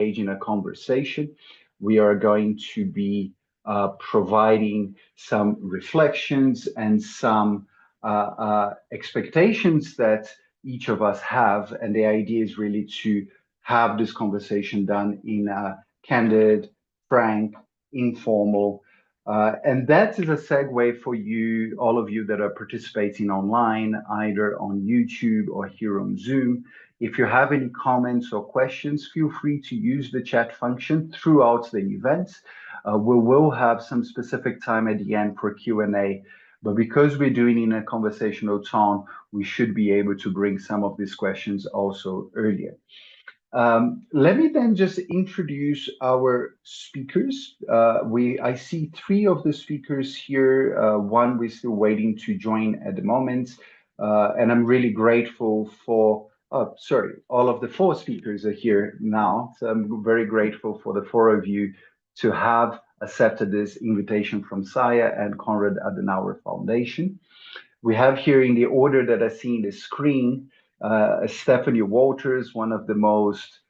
engage in a conversation. We are going to be providing some reflections and some expectations that each of us have. And the idea is really to have this conversation done in a candid, frank, informal, and that is a segue for you, all of you that are participating online, either on YouTube or here on Zoom. If you have any comments or questions, feel free to use the chat function throughout the event. We will have some specific time at the end for Q&A, but because we're doing in a conversational tone, we should be able to bring some of these questions also earlier. Let me then just introduce our speakers. I see three of the speakers here. One we're still waiting to join at the moment. And I'm really grateful for, all of the four speakers are here now. So I'm very grateful for the four of you to have accepted this invitation from SAIA and Konrad Adenauer Foundation. We have here in the order that I see in the screen, Stephanie Walters, one of the most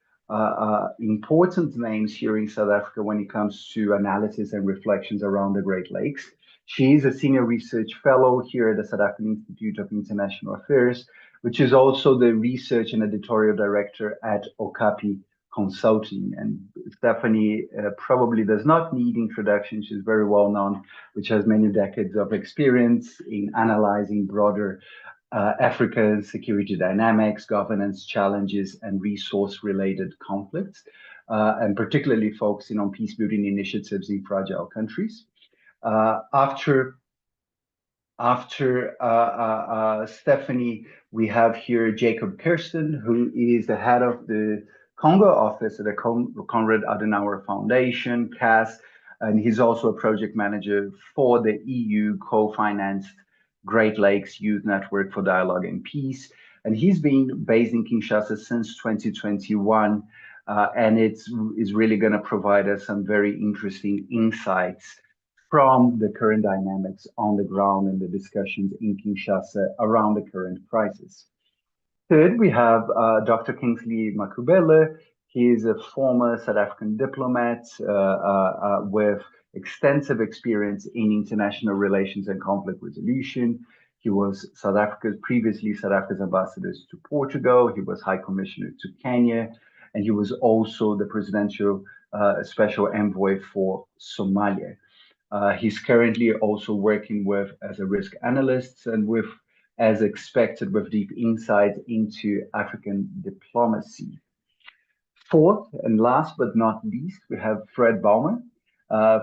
important names here in South Africa when it comes to analysis and reflections around the Great Lakes. She is a senior research fellow here at the South African Institute of International Affairs, which is also the research and editorial director at Okapi Consulting. And Stephanie probably does not need introduction. She's very well known, which has many decades of experience in analyzing broader African security dynamics, governance challenges, and resource-related conflicts, and particularly focusing on peace-building initiatives in fragile countries. After Stephanie, we have here Jacob Kirsten, who is the head of the Congo office at the Konrad Adenauer Foundation, CAS, and he's also a project manager for the EU co-financed Great Lakes Youth Network for Dialogue and Peace. And he's been based in Kinshasa since 2021, and is really going to provide us some very interesting insights from the current dynamics on the ground and the discussions in Kinshasa around the current crisis. Third, we have Dr. Kingsley Makubele. He is a former South African diplomat with extensive experience in international relations and conflict resolution. He was previously South Africa's ambassador to Portugal. He was High Commissioner to Kenya, and he was also the presidential special envoy for Somalia. He's currently also working as a risk analyst and as expected, with deep insight into African diplomacy. Fourth and last but not least, we have Fred Baumann.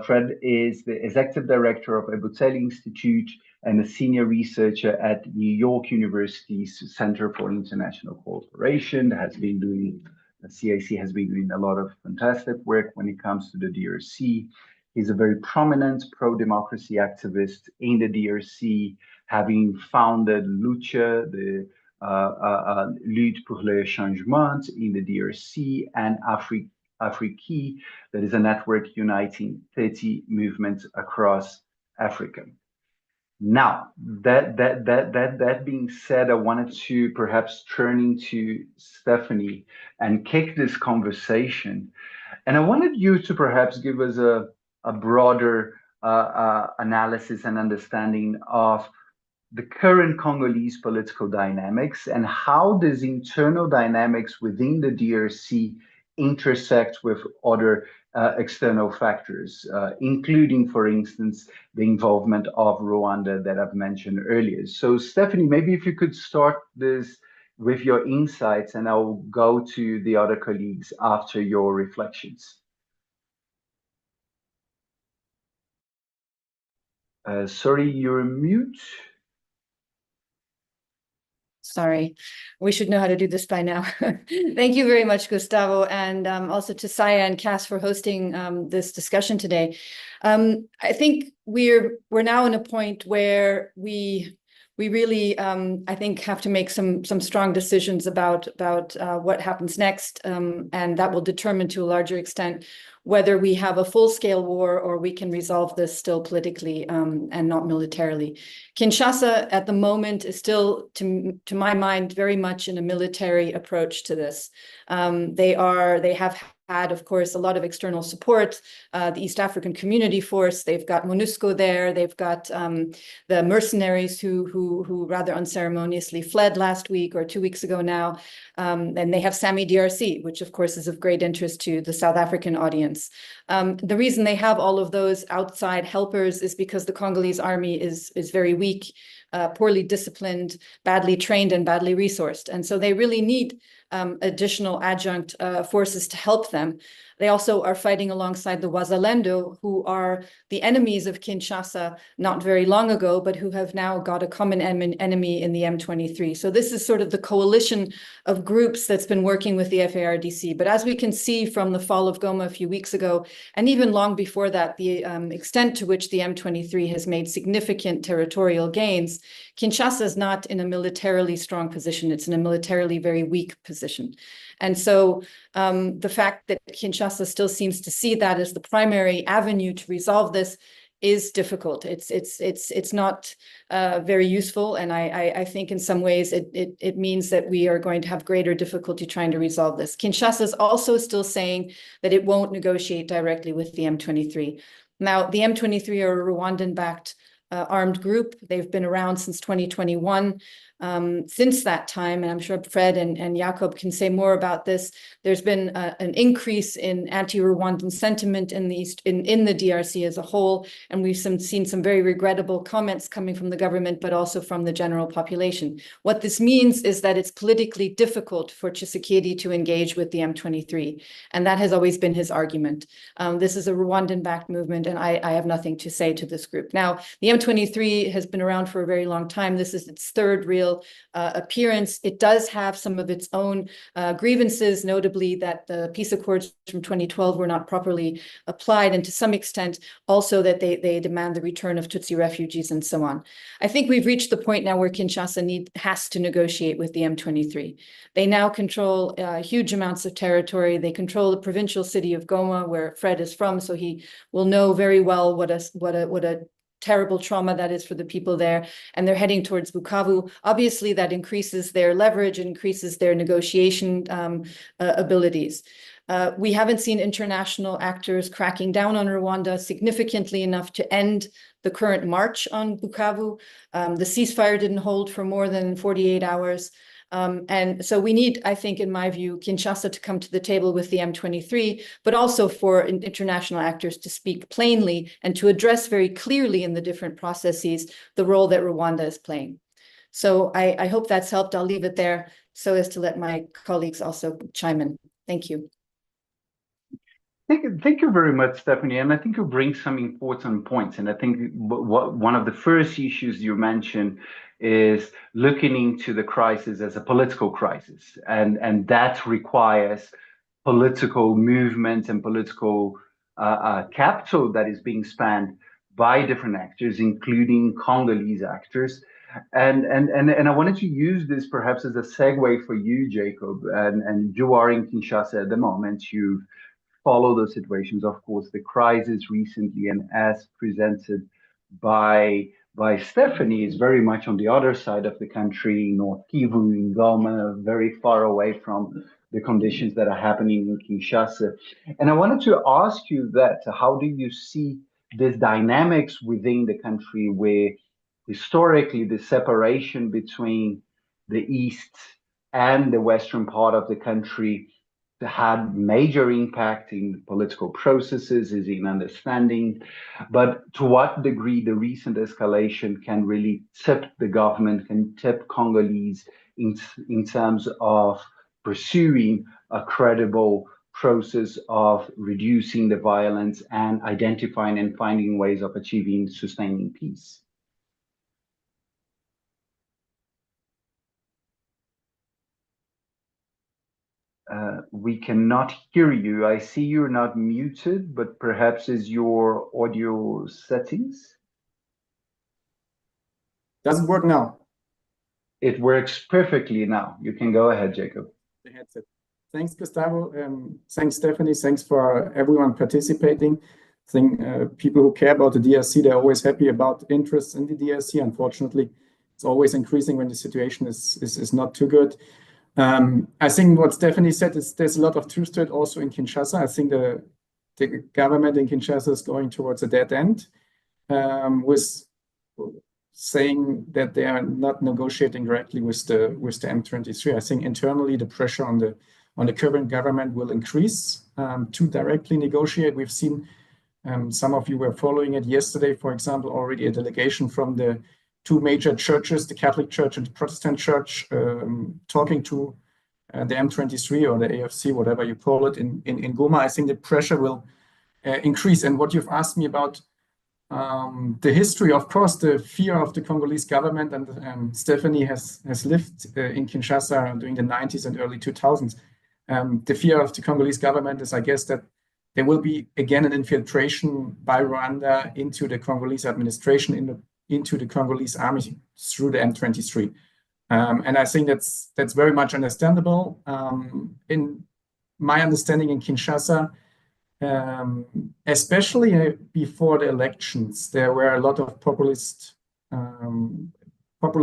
Fred is the executive director of Ebutheli Institute and a senior researcher at New York University's Center for International Cooperation. CIC has been doing a lot of fantastic work when it comes to the DRC. He's a very prominent pro-democracy activist in the DRC, having founded Lucha, the Lutte pour le Changement in the DRC, and Afrique, that is a network uniting 30 movements across Africa. Now, that being said, I wanted to perhaps turn into Stephanie and kick this conversation. And I wanted you to perhaps give us a broader analysis and understanding of the current Congolese political dynamics and how these internal dynamics within the DRC intersect with other external factors, including, for instance, the involvement of Rwanda that I've mentioned earlier. So, Stephanie, maybe if you could start this with your insights, and I'll go to the other colleagues after your reflections. Sorry, you're mute. Sorry, we should know how to do this by now. Thank you very much, Gustavo, and also to SAIA and CAS for hosting this discussion today. I think we're now in a point where we really, I think, have to make some strong decisions about what happens next, and that will determine to a larger extent whether we have a full-scale war or we can resolve this still politically and not militarily. Kinshasa at the moment is still, to my mind, very much in a military approach to this. They have had, of course, a lot of external support, the East African Community Force. They've got MONUSCO there. They've got the mercenaries who rather unceremoniously fled last week or 2 weeks ago now. And they have SAMI DRC, which of course is of great interest to the South African audience. The reason they have all of those outside helpers is because the Congolese army is very weak, poorly disciplined, badly trained, and badly resourced. And so they really need additional adjunct forces to help them. They also are fighting alongside the Wazalendo, who are the enemies of Kinshasa not very long ago, but who have now got a common enemy in the M23. So this is sort of the coalition of groups that's been working with the FARDC. But as we can see from the fall of Goma a few weeks ago, and even long before that, the extent to which the M23 has made significant territorial gains, Kinshasa is not in a militarily strong position. It's in a militarily very weak position. And so the fact that Kinshasa still seems to see that as the primary avenue to resolve this is difficult. It's not very useful, and I think in some ways it means that we are going to have greater difficulty trying to resolve this. Kinshasa is also still saying that it won't negotiate directly with the M23. Now, the M23 are a Rwandan-backed armed group. They've been around since 2021. Since that time, and I'm sure Fred and Jakob can say more about this, there's been an increase in anti-Rwandan sentiment in the DRC as a whole, and we've seen some very regrettable comments coming from the government, but also from the general population. What this means is that it's politically difficult for Tshisekedi to engage with the M23, and that has always been his argument. This is a Rwandan-backed movement, and I have nothing to say to this group. Now, the M23 has been around for a very long time. This is its third real appearance. It does have some of its own grievances, notably that the peace accords from 2012 were not properly applied, and to some extent also that they demand the return of Tutsi refugees and so on. I think we've reached the point now where Kinshasa has to negotiate with the M23. They now control huge amounts of territory. They control the provincial city of Goma, where Fred is from, so he will know very well what a terrible trauma that is for the people there, and they're heading towards Bukavu. Obviously, that increases their leverage, increases their negotiation abilities. We haven't seen international actors cracking down on Rwanda significantly enough to end the current march on Bukavu. The ceasefire didn't hold for more than 48 hours. And so we need, I think, in my view, Kinshasa to come to the table with the M23, but also for international actors to speak plainly and to address very clearly in the different processes the role that Rwanda is playing. So I hope that's helped. I'll leave it there so as to let my colleagues also chime in. Thank you. Thank you very much, Stephanie. And I think you bring some important points. And I think one of the first issues you mentioned is looking into the crisis as a political crisis. And that requires political movement and political capital that is being spent by different actors, including Congolese actors. And I wanted to use this perhaps as a segue for you, Jacob. And you are in Kinshasa at the moment. You've follow those situations. Of course, the crisis recently, and as presented by Stephanie, is very much on the other side of the country, North Kivu, in Goma, very far away from the conditions that are happening in Kinshasa. And I wanted to ask you that, how do you see these dynamics within the country where historically the separation between the East and the Western part of the country had major impact in political processes, is in understanding, but to what degree the recent escalation can really tip the government, can tip Congolese in terms of pursuing a credible process of reducing the violence and identifying and finding ways of achieving sustaining peace. We cannot hear you. I see you're not muted, but perhaps is your audio settings? Doesn't work now. It works perfectly now. You can go ahead, Jacob. The headset. Thanks, Gustavo. Thanks, Stephanie. Thanks for everyone participating. I think people who care about the DRC, they're always happy about interest in the DRC. Unfortunately, it's always increasing when the situation is not too good. I think what Stephanie said is there's a lot of truth to it also in Kinshasa. I think the government in Kinshasa is going towards a dead end, with saying that they are not negotiating directly with the M23. I think internally the pressure on the current government will increase to directly negotiate. We've seen, some of you were following it yesterday, for example, already a delegation from the two major churches, the Catholic Church and the Protestant Church, talking to the M23 or the AFC, whatever you call it, in Goma. I think the pressure will increase. And what you've asked me about the history, of course, the fear of the Congolese government, and Stephanie has lived in Kinshasa during the 90s and early 2000s. The fear of the Congolese government is, I guess, that there will be again an infiltration by Rwanda into the Congolese administration, into the Congolese army through the M23. And I think that's very much understandable. In my understanding in Kinshasa, especially before the elections, there were a lot of populist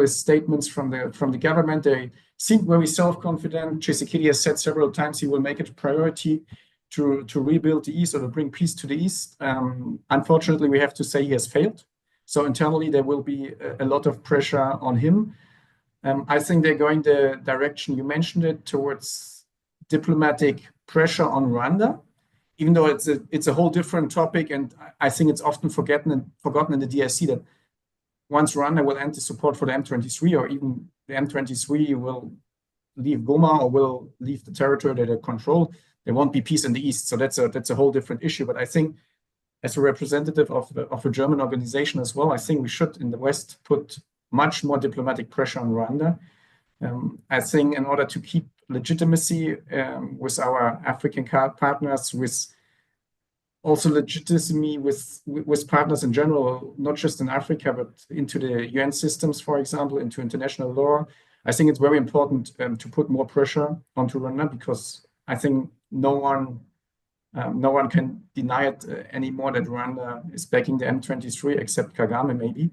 statements from the government. They seemed very self-confident. Tshisekedi has said several times he will make it a priority to rebuild the East or to bring peace to the East. Unfortunately, we have to say he has failed. So internally, there will be a lot of pressure on him. I think they're going the direction, you mentioned it, towards diplomatic pressure on Rwanda, even though it's a whole different topic. And I think it's often forgotten in the DRC that once Rwanda will end the support for the M23, or even the M23 will leave Goma or will leave the territory that they control, there won't be peace in the East. So that's a whole different issue. But I think as a representative of a German organization as well, I think we should in the West put much more diplomatic pressure on Rwanda. I think in order to keep legitimacy with our African partners, with also legitimacy with partners in general, not just in Africa, but into the UN systems, for example, into international law. I think it's very important to put more pressure onto Rwanda, because I think no one can deny it anymore that Rwanda is backing the M23, except Kagame maybe.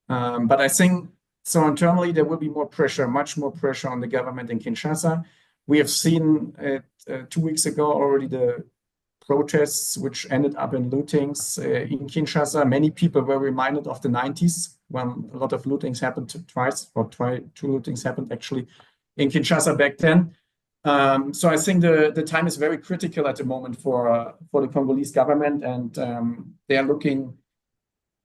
But I think so internally there will be more pressure, much more pressure on the government in Kinshasa. We have seen 2 weeks ago already the protests which ended up in lootings in Kinshasa. Many people were reminded of the 90s when a lot of lootings happened two lootings happened actually in Kinshasa back then. So I think the time is very critical at the moment for the Congolese government, and they are looking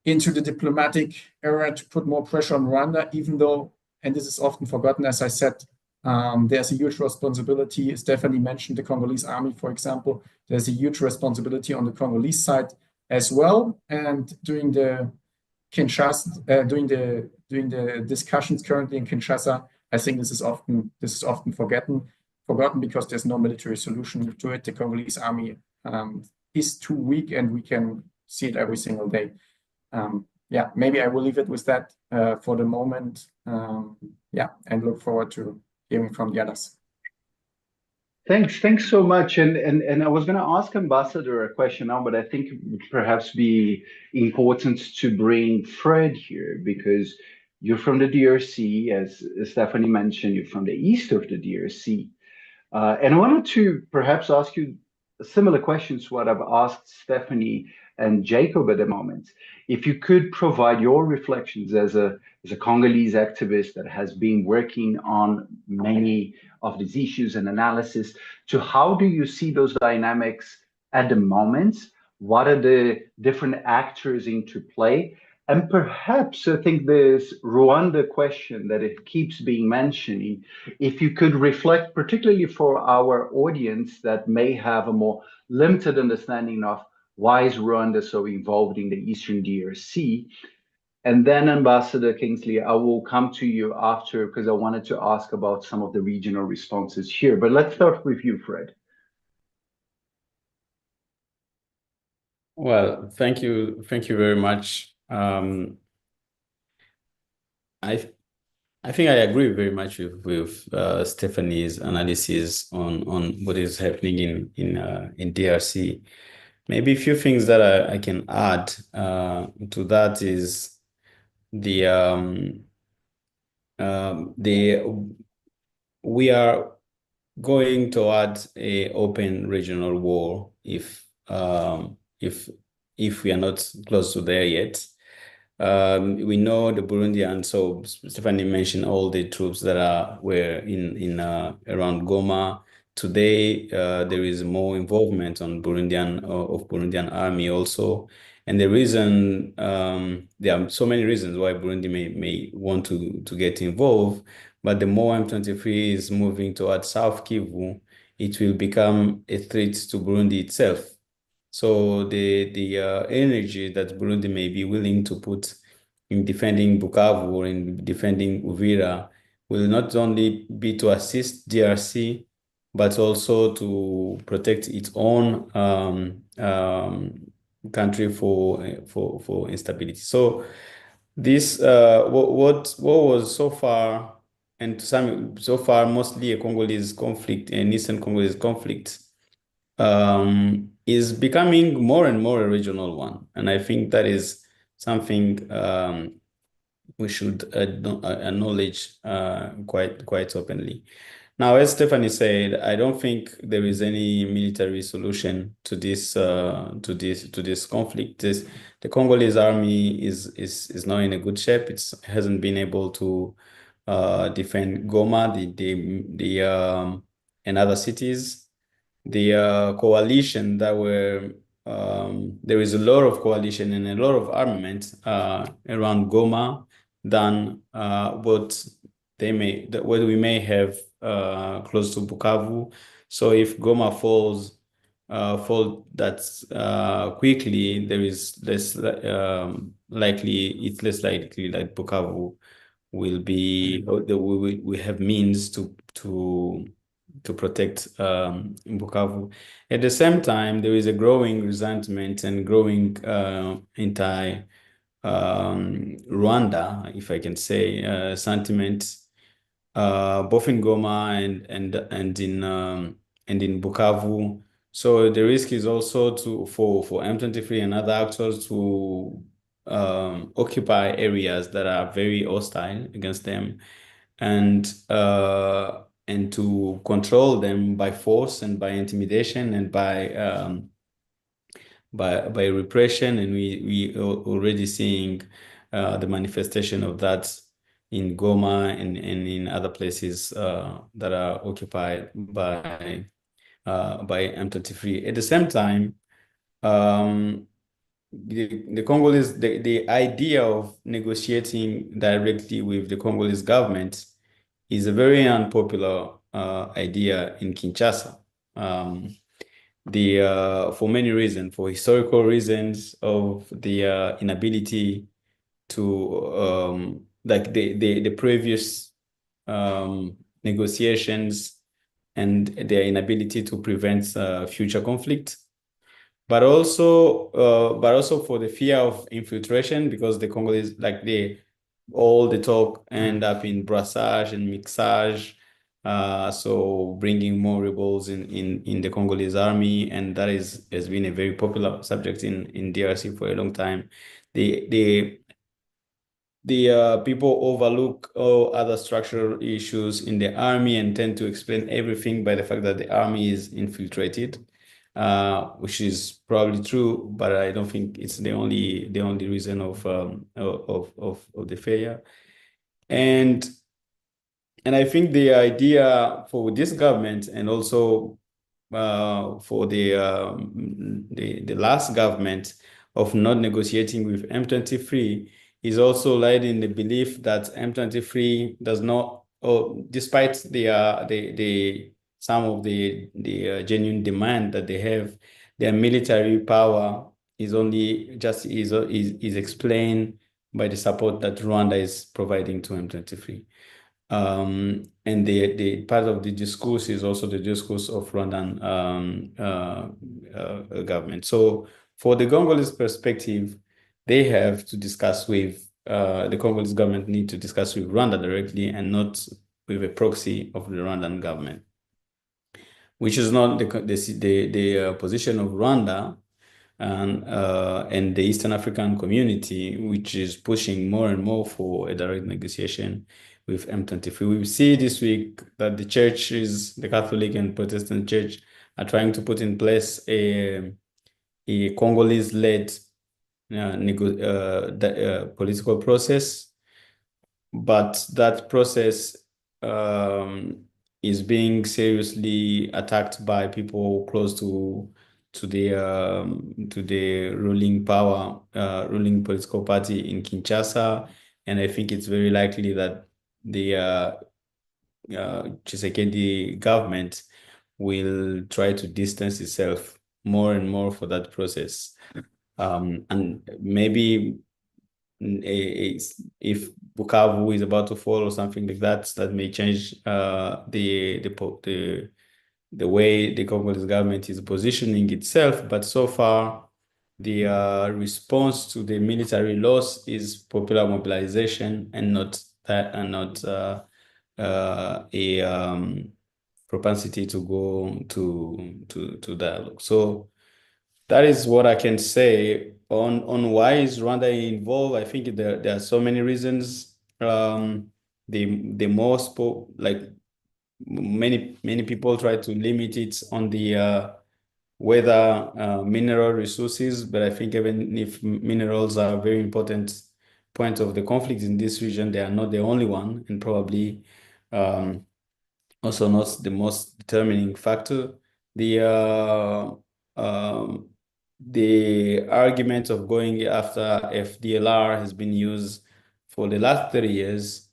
into the diplomatic era to put more pressure on Rwanda, even though, and this is often forgotten, as I said, there's a huge responsibility. Stephanie mentioned the Congolese army, for example. There's a huge responsibility on the Congolese side as well. And during the discussions currently in Kinshasa, I think this is often forgotten because there's no military solution to it. The Congolese army is too weak, and we can see it every single day. Yeah, maybe I will leave it with that for the moment. And look forward to hearing from the others. Thanks so much. And I was going to ask Ambassador a question now, but I think it would perhaps be important to bring Fred here, because you're from the DRC, as Stephanie mentioned, you're from the east of the DRC. And I wanted to perhaps ask you similar questions to what I've asked Stephanie and Jacob at the moment. If you could provide your reflections as a Congolese activist that has been working on many of these issues and analysis, to how do you see those dynamics at the moment? What are the different actors into play? And perhaps I think this Rwanda question that it keeps being mentioned, if you could reflect particularly for our audience that may have a more limited understanding of why is Rwanda so involved in the Eastern DRC? And then Ambassador Kingsley, I will come to you after, because I wanted to ask about some of the regional responses here. But let's start with you, Fred. Well, thank you very much. I think I agree very much with Stephanie's analysis on what is happening in DRC. Maybe a few things that I can add to that is the we are going towards a open regional war if we are not close to there yet. We know the Burundian, so Stephanie mentioned all the troops that were in around Goma. Today, there is more involvement on Burundian army also. And the reason, there are so many reasons why Burundi may want to get involved, but the more M23 is moving towards South Kivu, it will become a threat to Burundi itself. So the energy that Burundi may be willing to put in defending Bukavu or in defending Uvira will not only be to assist DRC, but also to protect its own country for instability. So this what was so far, and so far mostly a Congolese conflict, an Eastern Congolese conflict, is becoming more and more a regional one. And I think that is something we should acknowledge quite openly. Now, as Stephanie said, I don't think there is any military solution to this conflict. The Congolese army is not in a good shape. It hasn't been able to defend Goma, and other cities. The coalition that were there is a lot of coalition and a lot of armament around Goma than what we may have close to Bukavu. So if Goma falls quickly, there is less likely. It's less likely that Bukavu will be. We have means to protect Bukavu. At the same time, there is a growing resentment and growing anti Rwanda, if I can say, sentiment, both in Goma and in Bukavu. So the risk is also for M23 and other actors to occupy areas that are very hostile against them, and to control them by force and by intimidation and by repression. And we are already seeing the manifestation of that in Goma and in other places that are occupied by M23. At the same time, the Congolese, the idea of negotiating directly with the Congolese government is a very unpopular idea in Kinshasa. For many reasons, for historical reasons of the inability to like the previous negotiations and their inability to prevent future conflict, but also for the fear of infiltration, because the Congolese, like all the talk end up in brassage and mixage, so bringing more rebels in the Congolese army, and that has been a very popular subject in DRC for a long time. The people overlook all other structural issues in the army and tend to explain everything by the fact that the army is infiltrated, which is probably true, but I don't think it's the only reason of the failure. And I think the idea for this government, and also for the last government, of not negotiating with M23 is also lied in the belief that M23 does not, despite some of the genuine demand that they have, their military power is explained by the support that Rwanda is providing to M23. And the part of the discourse is also the discourse of Rwandan government. So for the Congolese perspective, they have to discuss with the Congolese government need to discuss with Rwanda directly, and not with a proxy of the Rwandan government, which is not the position of Rwanda and the Eastern African community, which is pushing more and more for a direct negotiation M23. We see this week that the churches, the Catholic and Protestant church, are trying to put in place a Congolese-led political process, but that process is being seriously attacked by people close to the ruling ruling political party in Kinshasa, and I think it's very likely that the Tshisekedi government will try to distance itself more and more for that process. And maybe if Bukavu is about to fall or something like that, that may change the way the Congolese government is positioning itself. But so far, the response to the military loss is popular mobilization and not a propensity to go to dialogue. So that is what I can say on why is Rwanda involved. I think there are so many reasons. The most many people try to limit it on the whether mineral resources, but I think even if minerals are a very important point of the conflict in this region, they are not the only one, and probably also not the most determining factor. The argument of going after FDLR has been used for the last 30 years.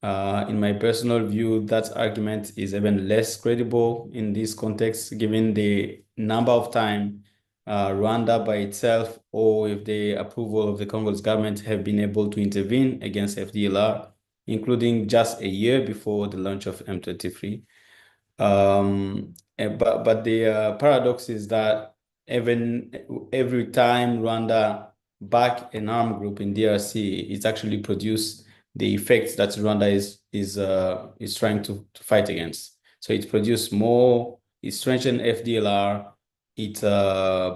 In my personal view, that argument is even less credible in this context, given the number of times Rwanda by itself or with the approval of the Congolese government have been able to intervene against FDLR, including just a year before the launch of M23. But the paradox is that every time Rwanda back an armed group in DRC, it's actually produced the effects that Rwanda is trying to fight against. So it produced more, it strengthened FDLR, it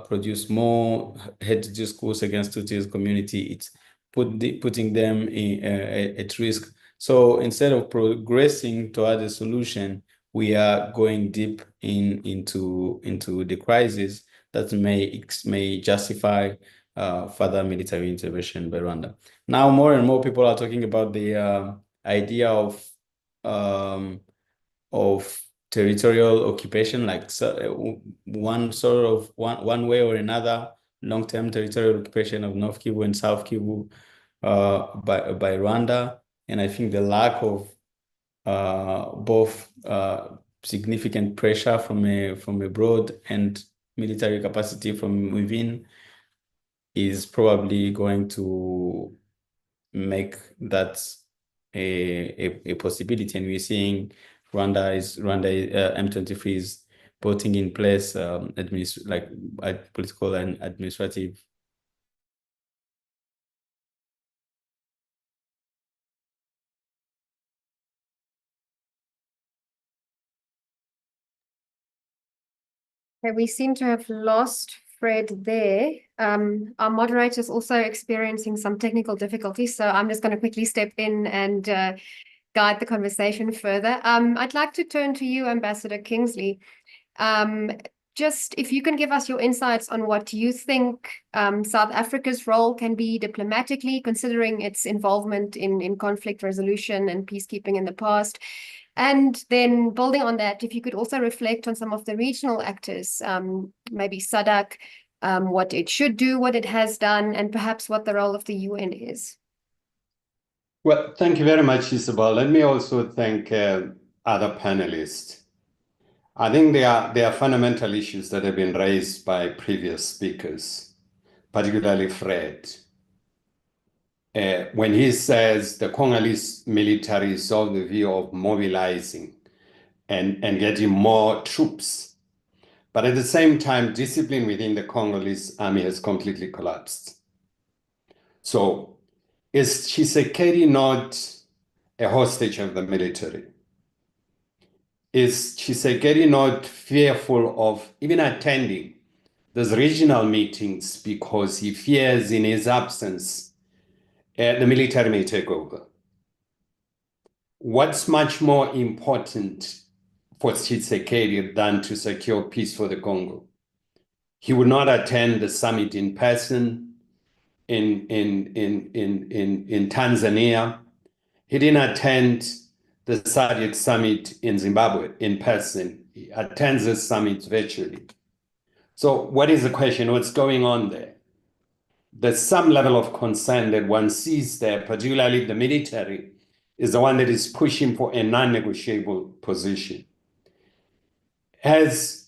produced more hate discourse against Tutsis community, it's putting them at risk. So instead of progressing toward a solution, we are going deep into the crisis that may justify further military intervention by Rwanda. Now, more and more people are talking about the idea of territorial occupation, like one way or another, long-term territorial occupation of North Kivu and South Kivu by Rwanda. And I think the lack of both significant pressure from abroad and military capacity from within is probably going to make that a possibility. And we're seeing Rwanda M23 is putting in place political and administrative. Okay, we seem to have lost Fred there. Our moderator is also experiencing some technical difficulties, so I'm just going to quickly step in and guide the conversation further. I'd like to turn to you, Ambassador Kingsley. Just if you can give us your insights on what you think South Africa's role can be diplomatically, considering its involvement in conflict resolution and peacekeeping in the past. And then building on that, if you could also reflect on some of the regional actors, maybe SADC, what it should do, what it has done, and perhaps what the role of the UN is. Well, thank you very much, Isabel. Let me also thank other panelists. I think there are fundamental issues that have been raised by previous speakers, particularly Fred. When he says the Congolese military is of the view of mobilizing and getting more troops, but at the same time, discipline within the Congolese army has completely collapsed. So is Tshisekedi not a hostage of the military? Is Tshisekedi not fearful of even attending those regional meetings because he fears in his absence the military may take over? what's much more important for Tshisekedi than to secure peace for the Congo? He would not attend the summit in person in Tanzania. He didn't attend the SADC summit in Zimbabwe in person. He attends the summit virtually. So what is the question? What's going on there? There's some level of concern that one sees there, particularly the military is the one that is pushing for a non-negotiable position. Is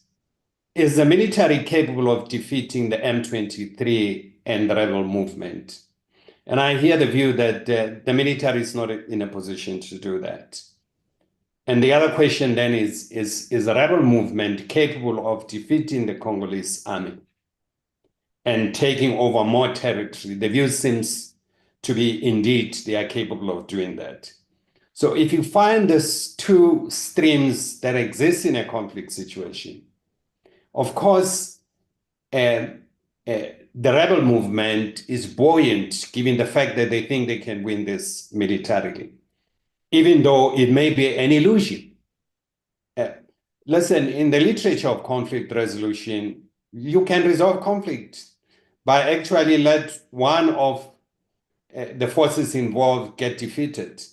the military capable of defeating the M23 and the rebel movement? And I hear the view that the military is not in a position to do that. And the other question then is the rebel movement capable of defeating the Congolese army and taking over more territory? The view seems to be indeed they are capable of doing that. So if you find these two streams that exist in a conflict situation, of course, the rebel movement is buoyant given the fact that they think they can win this militarily, even though it may be an illusion. Listen, in the literature of conflict resolution, you can resolve conflict by actually let one of the forces involved get defeated.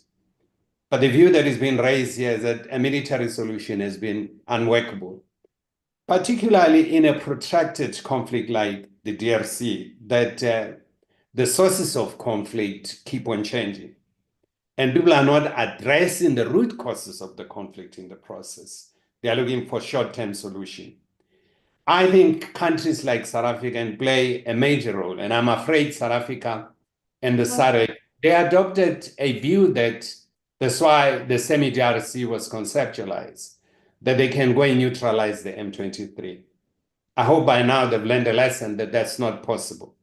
But the view that is being raised here is that a military solution has been unworkable, particularly in a protracted conflict like the DRC, that the sources of conflict keep on changing. And people are not addressing the root causes of the conflict in the process. They are looking for short-term solution. I think countries like South Africa can play a major role, and I'm afraid South Africa and the SADC, they adopted a view that that's why the semi-DRC was conceptualized, that they can go and neutralize the M23. I hope by now they've learned a lesson that that's not possible.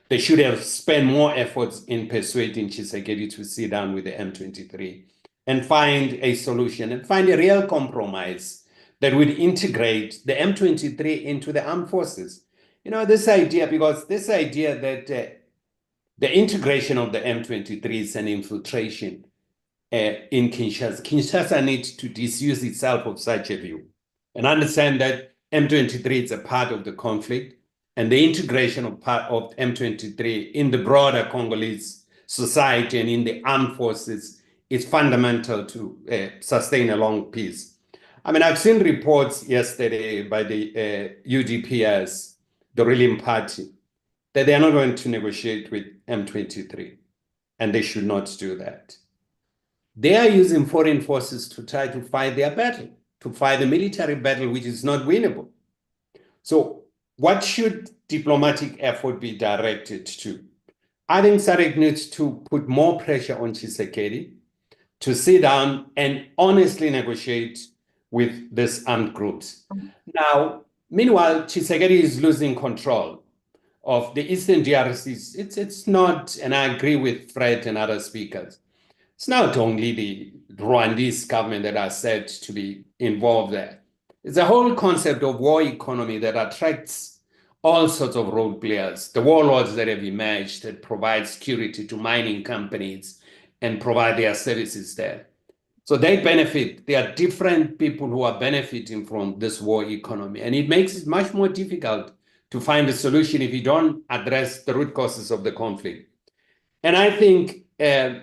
They should have spent more efforts in persuading Tshisekedi to sit down with the M23 and find a solution and find a real compromise that would integrate the M23 into the armed forces. You know, this idea that the integration of the M23 is an infiltration in Kinshasa. Kinshasa needs to disuse itself of such a view and understand that M23 is a part of the conflict, and the integration of part of M23 in the broader Congolese society and in the armed forces is fundamental to sustain a long peace. I mean, I've seen reports yesterday by the UDPS, the ruling party, that they are not going to negotiate with M23, and they should not do that. They are using foreign forces to try to fight their battle, to fight the military battle, which is not winnable. So what should diplomatic effort be directed to? I think SADC needs to put more pressure on Tshisekedi to sit down and honestly negotiate with these armed groups. Now, meanwhile, Tshisekedi is losing control of the Eastern DRCs. It's not, and I agree with Fred and other speakers, it's not only the Rwandese government that are said to be involved there. It's a whole concept of war economy that attracts all sorts of role players, the warlords that have emerged that provide security to mining companies and provide their services there. So they benefit. There are different people who are benefiting from this war economy. And it makes it much more difficult to find a solution if you don't address the root causes of the conflict. And I think the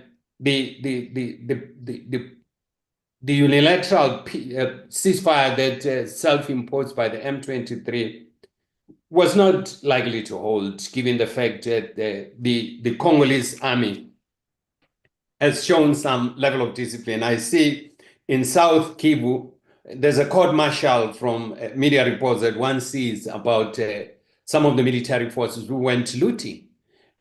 unilateral ceasefire that self-imposed by the M23 was not likely to hold, given the fact that the Congolese army has shown some level of discipline. I see in South Kivu, there's a court-martial from media reports that one sees about some of the military forces who went looting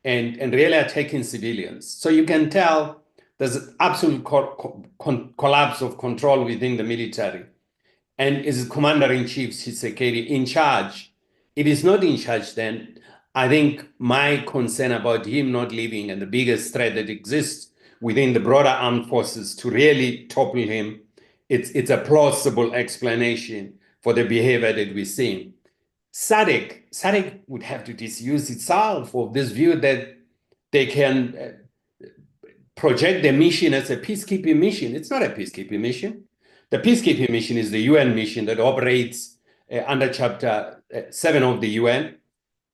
and really attacking civilians. So you can tell there's an absolute collapse of control within the military. And is Commander-in-Chief Tshisekedi in charge? If he's not in charge, then I think my concern about him not leaving and the biggest threat that exists within the broader armed forces to really topple him, it's a plausible explanation for the behavior that we're seeing. SADC would have to disuse itself of this view that they can project the mission as a peacekeeping mission. It's not a peacekeeping mission. The peacekeeping mission is the UN mission that operates under Chapter 7 of the UN.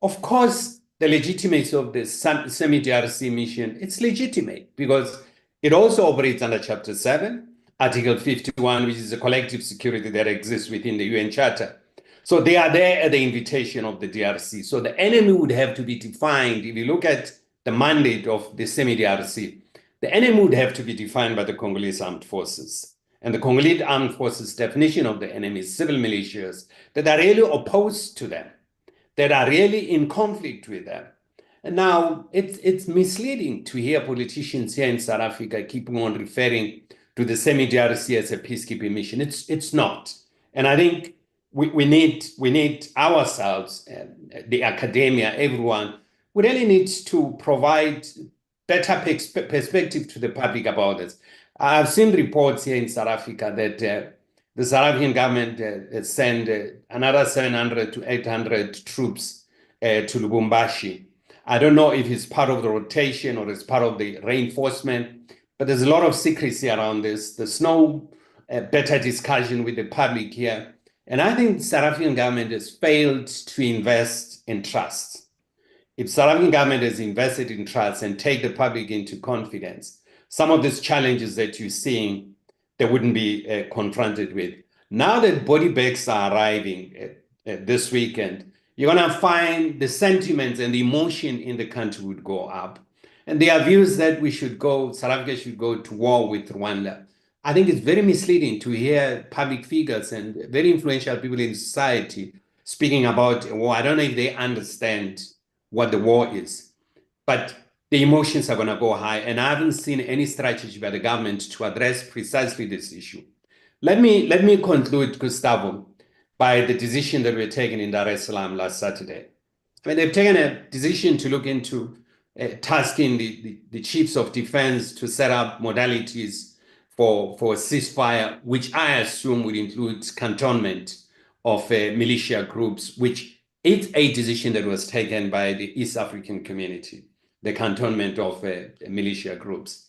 Of course, the legitimacy of the semi-DRC mission, it's legitimate because it also operates under Chapter 7, Article 51, which is a collective security that exists within the UN Charter. So they are there at the invitation of the DRC. So the enemy would have to be defined. If you look at the mandate of the semi-DRC, the enemy would have to be defined by the Congolese armed forces. And the Congolese armed forces definition of the enemy is civil militias that are really opposed to them, that are really in conflict with them. And now it's misleading to hear politicians here in South Africa keeping on referring to the semi-DRC as a peacekeeping mission. It's not. And I think we need ourselves, the academia, everyone, we really need to provide better perspective to the public about this. I've seen reports here in South Africa that the South African government has sent another 700 to 800 troops to Lubumbashi. I don't know if it's part of the rotation or it's part of the reinforcement, but there's a lot of secrecy around this. There's no better discussion with the public here. And I think the South African government has failed to invest in trust. If South African government has invested in trust and take the public into confidence, some of these challenges that you're seeing, they wouldn't be confronted with. Now that body bags are arriving this weekend, you're going to find the sentiments and the emotion in the country would go up. And there are views that South Africa should go to war with Rwanda. I think it's very misleading to hear public figures and very influential people in society speaking about war. I don't know if they understand what the war is, but the emotions are going to go high. And I haven't seen any strategy by the government to address precisely this issue. Let me conclude, Gustavo, by the decision that we're taking in Dar es Salaam last Saturday. When they've taken a decision to look into tasking the chiefs of defense to set up modalities for ceasefire, which I assume would include cantonment of militia groups, which is a decision that was taken by the East African community, the cantonment of militia groups.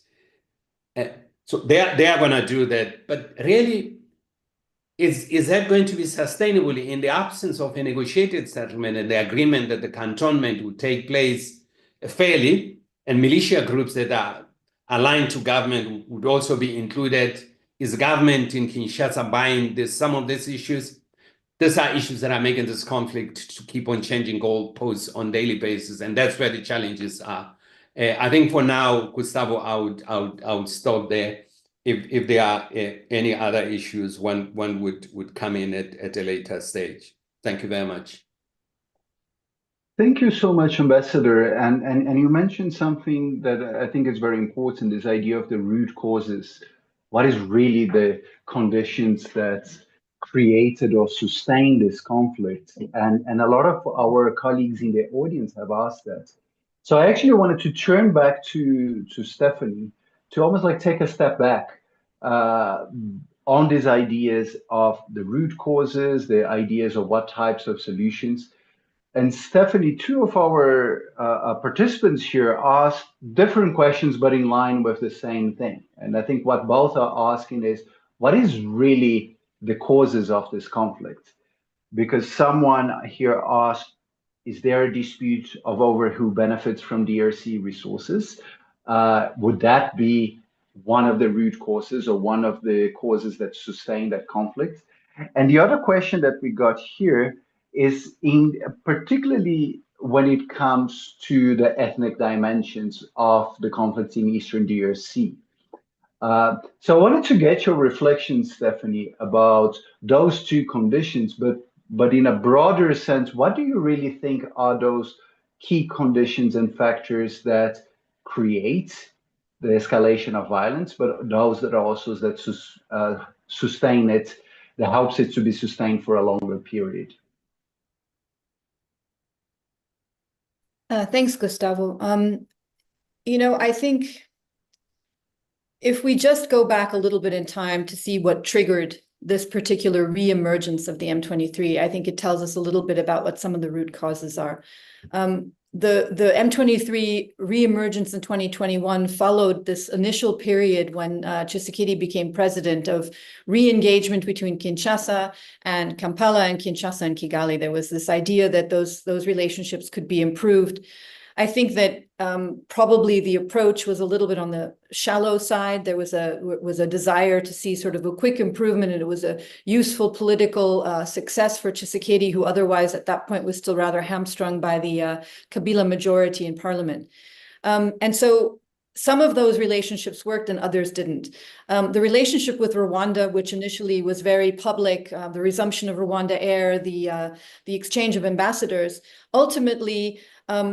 So they are going to do that. But really, is that going to be sustainable in the absence of a negotiated settlement and the agreement that the cantonment would take place fairly, and militia groups that are aligned to government would also be included? Is government in Kinshasa buying some of these issues? These are issues that are making this conflict to keep on changing goalposts on a daily basis, and that's where the challenges are. I think for now, Gustavo, I would stop there. If there are any other issues, one would come in at a later stage. Thank you very much. Thank you so much, Ambassador. And you mentioned something that I think is very important, this idea of the root causes. What is really the conditions that created or sustained this conflict? And a lot of our colleagues in the audience have asked that. So I actually wanted to turn back to Stephanie to almost like take a step back on these ideas of the root causes, the ideas of what types of solutions. And Stephanie, two of our participants here asked different questions, but in line with the same thing. And I think what both are asking is, what is really the causes of this conflict? Because someone here asked, is there a dispute over who benefits from DRC resources? Would that be one of the root causes or one of the causes that sustain that conflict? And the other question that we got here is particularly when it comes to the ethnic dimensions of the conflict in Eastern DRC. So I wanted to get your reflections, Stephanie, about those two conditions, but in a broader sense, what do you really think are those key conditions and factors that create the escalation of violence, but those that are also that sustain it, that helps it to be sustained for a longer period? Thanks, Gustavo. I think if we just go back a little bit in time to see what triggered this particular reemergence of the M23, I think it tells us a little bit about what some of the root causes are. the M23 reemergence in 2021 followed this initial period when Tshisekedi became president of re-engagement between Kinshasa and Kampala and Kinshasa and Kigali. There was this idea that those relationships could be improved. I think that probably the approach was a little bit on the shallow side. There was a desire to see sort of a quick improvement, and it was a useful political success for Tshisekedi, who otherwise at that point was still rather hamstrung by the Kabila majority in parliament. And so some of those relationships worked and others didn't. The relationship with Rwanda, which initially was very public, the resumption of Rwanda Air, the exchange of ambassadors, ultimately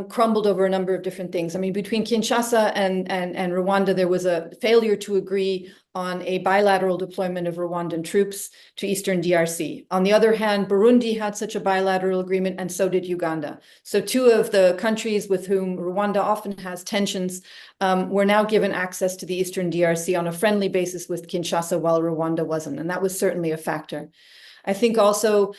crumbled over a number of different things. I mean, between Kinshasa and Rwanda, there was a failure to agree on a bilateral deployment of Rwandan troops to Eastern DRC. On the other hand, Burundi had such a bilateral agreement, and so did Uganda. So two of the countries with whom Rwanda often has tensions were now given access to the Eastern DRC on a friendly basis with Kinshasa, while Rwanda wasn't, and that was certainly a factor. I think also,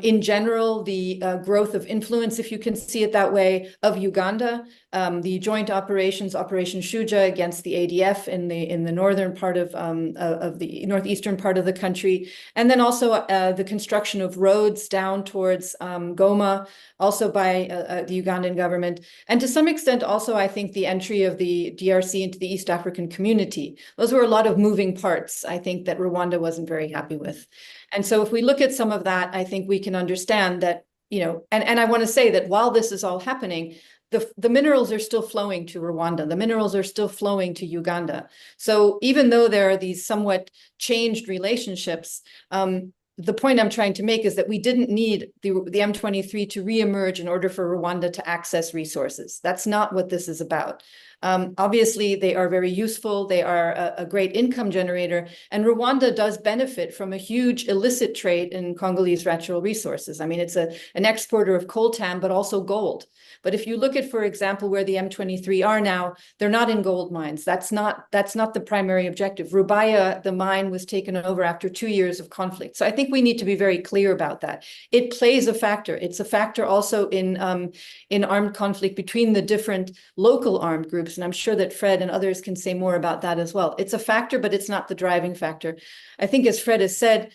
in general, the growth of influence, if you can see it that way, of Uganda, the joint operations, Operation Shuja against the ADF in the northern part of the northeastern part of the country, and then also the construction of roads down towards Goma, also by the Ugandan government, and to some extent also, I think, the entry of the DRC into the East African community. Those were a lot of moving parts, I think, that Rwanda wasn't very happy with. And so if we look at some of that, I think we can understand that, you know, and I want to say that while this is all happening, the minerals are still flowing to Rwanda. The minerals are still flowing to Uganda. So even though there are these somewhat changed relationships, the point I'm trying to make is that we didn't need the M23 to reemerge in order for Rwanda to access resources. That's not what this is about. Obviously, they are very useful. They are a great income generator. And Rwanda does benefit from a huge illicit trade in Congolese natural resources. I mean, it's an exporter of coltan, but also gold. But if you look at, for example, where the M23 are now, they're not in gold mines. That's not the primary objective. Rubaya, the mine, was taken over after 2 years of conflict. So I think we need to be very clear about that. It plays a factor. It's a factor also in armed conflict between the different local armed groups. And I'm sure that Fred and others can say more about that as well. It's a factor, but it's not the driving factor. I think, as Fred has said,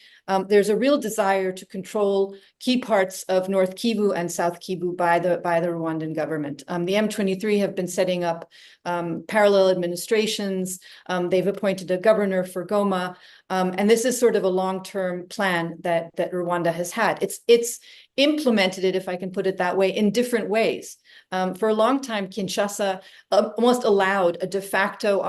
there's a real desire to control key parts of North Kivu and South Kivu by the Rwandan government. The M23 have been setting up parallel administrations. They've appointed a governor for Goma. And this is sort of a long-term plan that Rwanda has had. It's implemented it, if I can put it that way, in different ways. For a long time, Kinshasa almost allowed a de facto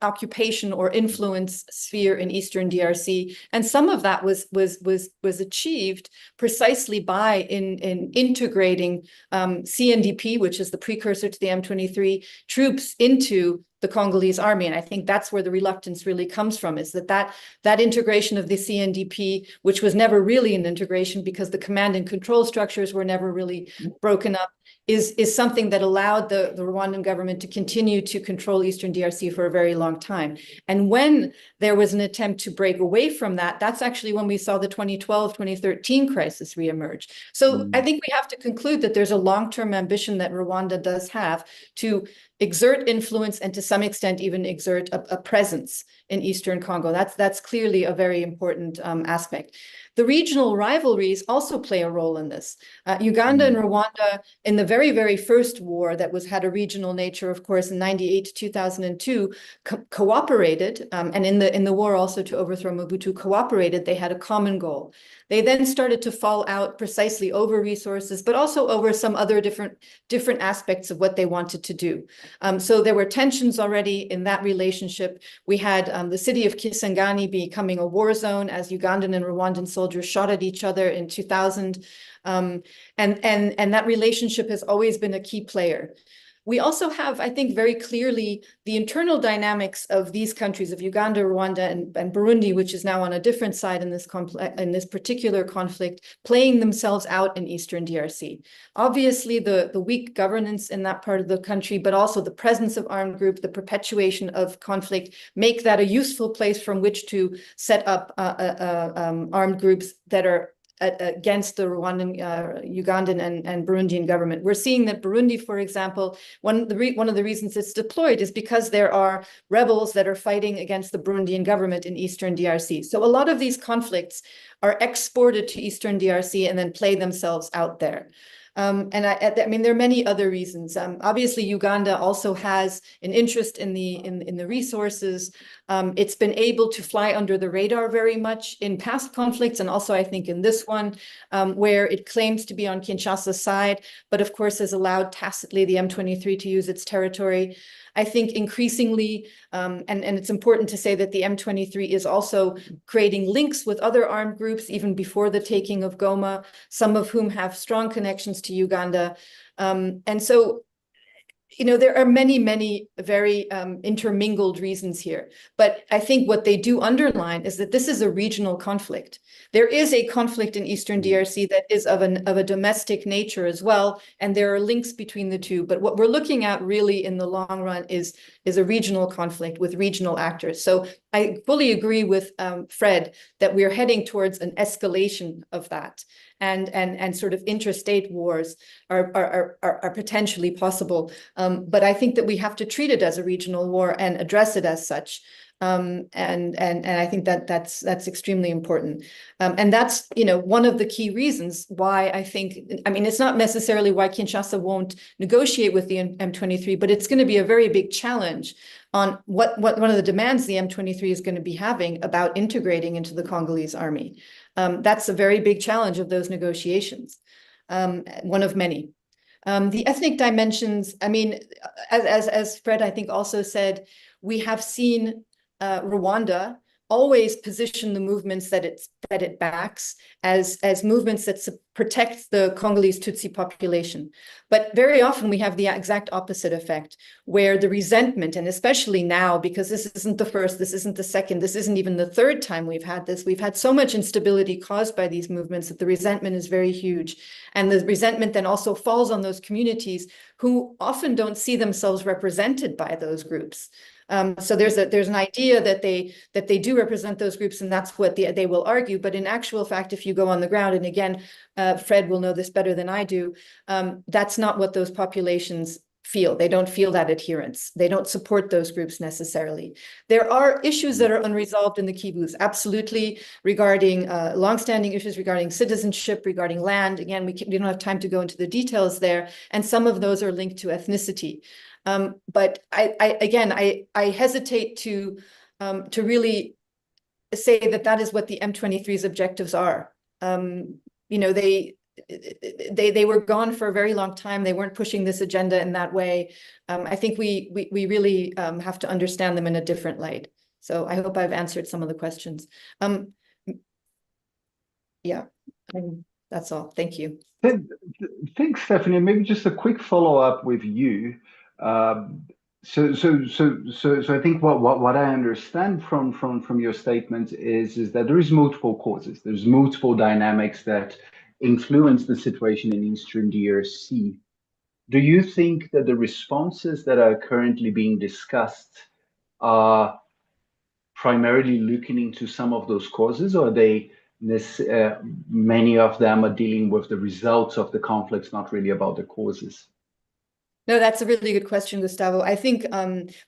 occupation or influence sphere in Eastern DRC, and some of that was achieved precisely by integrating CNDP, which is the precursor to the M23, troops into the Congolese army. And I think that's where the reluctance really comes from, is that integration of the CNDP, which was never really an integration because the command and control structures were never really broken up, is something that allowed the Rwandan government to continue to control Eastern DRC for a very long time. And when there was an attempt to break away from that, that's actually when we saw the 2012-2013 crisis reemerge. So I think we have to conclude that there's a long-term ambition that Rwanda does have to exert influence and to some extent even exert a presence in Eastern Congo. That's clearly a very important aspect. The regional rivalries also play a role in this. Uganda and Rwanda, in the very, very first war that had a regional nature, of course, in 98 to 2002, cooperated, and in the war also to overthrow Mobutu, cooperated. They had a common goal. They then started to fall out precisely over resources, but also over some other different aspects of what they wanted to do. So there were tensions already in that relationship. We had the city of Kisangani becoming a war zone as Ugandan and Rwandan soldiers shot at each other in 2000. And that relationship has always been a key player. We also have, I think, very clearly the internal dynamics of these countries, of Uganda, Rwanda, and Burundi, which is now on a different side in this particular conflict, playing themselves out in Eastern DRC. Obviously, the weak governance in that part of the country, but also the presence of armed groups, the perpetuation of conflict, make that a useful place from which to set up armed groups that are against the Rwandan, Ugandan, and Burundian government. We're seeing that Burundi, for example, one of the reasons it's deployed is because there are rebels that are fighting against the Burundian government in Eastern DRC. So a lot of these conflicts are exported to Eastern DRC and then play themselves out there. And I mean, there are many other reasons. Obviously, Uganda also has an interest in the resources. It's been able to fly under the radar very much in past conflicts, and also I think in this one, where it claims to be on Kinshasa's side, but of course has allowed tacitly the M23 to use its territory. I think increasingly, and it's important to say that the M23 is also creating links with other armed groups even before the taking of Goma, some of whom have strong connections to Uganda. And so, you know, there are many, many very intermingled reasons here. But I think what they do underline is that this is a regional conflict. There is a conflict in Eastern DRC that is of a domestic nature as well, and there are links between the two. But what we're looking at really in the long run is a regional conflict with regional actors. So I fully agree with Fred that we're heading towards an escalation of that. And sort of interstate wars are potentially possible. But I think that we have to treat it as a regional war and address it as such. And I think that's extremely important. And that's, you know, one of the key reasons why I think, I mean, it's not necessarily why Kinshasa won't negotiate with the M23, but it's going to be a very big challenge on what one of the demands the M23 is going to be having about integrating into the Congolese army. That's a very big challenge of those negotiations, one of many. The ethnic dimensions, I mean, as Fred, I think, also said, we have seen Rwanda always position the movements that it backs as movements that protect the Congolese Tutsi population. But very often we have the exact opposite effect, where the resentment, and especially now, because this isn't the first, this isn't the second, this isn't even the third time we've had this, we've had so much instability caused by these movements that the resentment is very huge. And the resentment then also falls on those communities who often don't see themselves represented by those groups. So there's an idea that they do represent those groups, and that's what they will argue. But in actual fact, if you go on the ground, and again, Fred will know this better than I do, that's not what those populations feel. They don't feel that adherence. They don't support those groups necessarily. There are issues that are unresolved in the Kivus, absolutely, regarding longstanding issues regarding citizenship, regarding land. Again, we don't have time to go into the details there, and some of those are linked to ethnicity. But I hesitate to really say that is what the M23's objectives are. You know, they were gone for a very long time. They weren't pushing this agenda in that way. I think we really have to understand them in a different light. So I hope I've answered some of the questions. Yeah, that's all. Thank you. Thanks, Stephanie. Maybe just a quick follow-up with you. So I think what I understand from your statement is that there is multiple causes. There's multiple dynamics that influence the situation in Eastern DRC. Do you think that the responses that are currently being discussed are primarily looking into some of those causes, or are they many of them are dealing with the results of the conflicts, not really about the causes? No, that's a really good question, Gustavo. I think,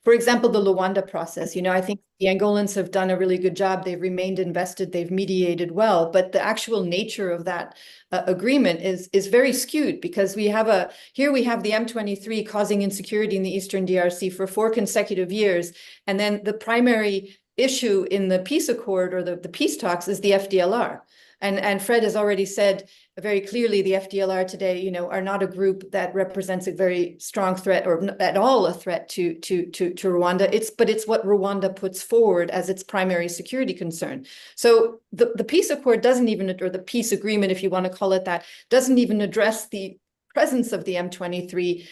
for example, the Luanda process, you know, I think the Angolans have done a really good job. They've remained invested, they've mediated well, but the actual nature of that agreement is very skewed, because here we have the M23 causing insecurity in the Eastern DRC for 4 consecutive years. And then the primary issue in the peace accord or the peace talks is the FDLR. And Fred has already said very clearly the FDLR today, you know, are not a group that represents a very strong threat or at all a threat to Rwanda. But it's what Rwanda puts forward as its primary security concern. So the peace accord doesn't even, or the peace agreement, if you want to call it that, doesn't even address the presence of the M23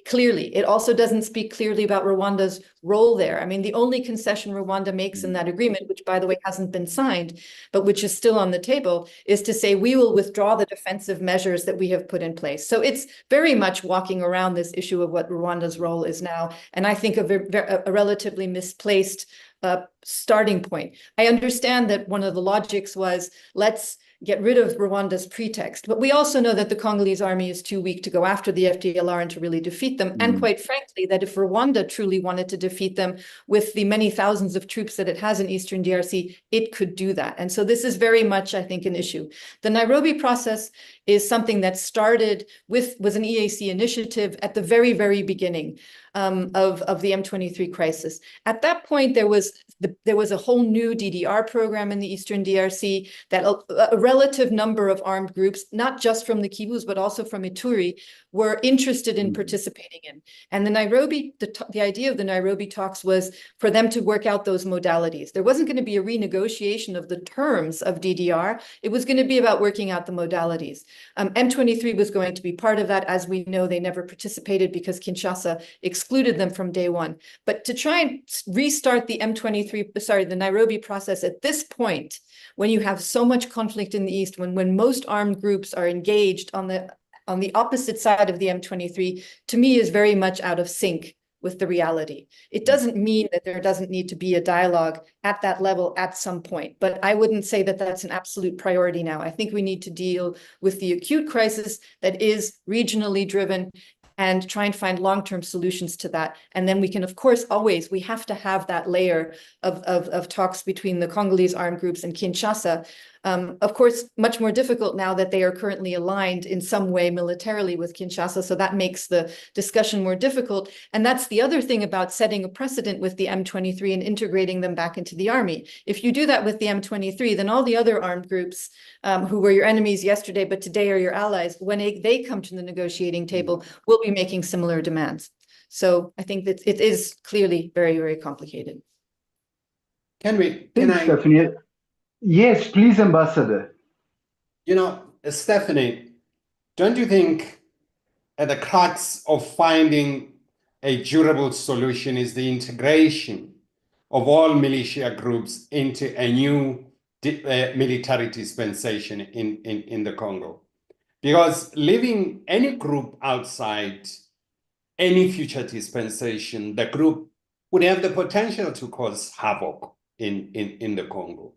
clearly. It also doesn't speak clearly about Rwanda's role there. I mean, the only concession Rwanda makes in that agreement, which by the way hasn't been signed, but which is still on the table, is to say we will withdraw the defensive measures that we have put in place. So it's very much walking around this issue of what Rwanda's role is now. And I think a relatively misplaced starting point. I understand that one of the logics was, let's get rid of Rwanda's pretext. But we also know that the Congolese army is too weak to go after the FDLR and to really defeat them. And quite frankly, that if Rwanda truly wanted to defeat them with the many thousands of troops that it has in Eastern DRC, it could do that. And so this is very much, I think, an issue. The Nairobi process is something that started was an EAC initiative at the very, very beginning of the M23 crisis. At that point, there was a whole new DDR program in the Eastern DRC that a relative number of armed groups, not just from the Kivus, but also from Ituri, were interested in participating in. And the idea of the Nairobi talks was for them to work out those modalities. There wasn't going to be a renegotiation of the terms of DDR. It was going to be about working out the modalities. M23 was going to be part of that. As we know, they never participated because Kinshasa excluded them from day one. But to try and restart the the Nairobi process at this point, when you have so much conflict in the East, when most armed groups are engaged on the opposite side of the M23, to me is very much out of sync with the reality. It doesn't mean that there doesn't need to be a dialogue at that level at some point, but I wouldn't say that that's an absolute priority now. I think we need to deal with the acute crisis that is regionally driven and try and find long-term solutions to that. And then we can, of course, we have to have that layer of talks between the Congolese armed groups and Kinshasa. Of course, much more difficult now that they are currently aligned in some way militarily with Kinshasa, so that makes the discussion more difficult. And that's the other thing about setting a precedent with the M23 and integrating them back into the army. If you do that with the M23, then all the other armed groups who were your enemies yesterday, but today are your allies, when they come to the negotiating table, will be making similar demands. So I think that it is clearly very, very complicated. Thanks, Stephanie. Yes, please, Ambassador. Stephanie, don't you think at the crux of finding a durable solution is the integration of all militia groups into a new military dispensation in the Congo? Because leaving any group outside any future dispensation, the group would have the potential to cause havoc in the Congo.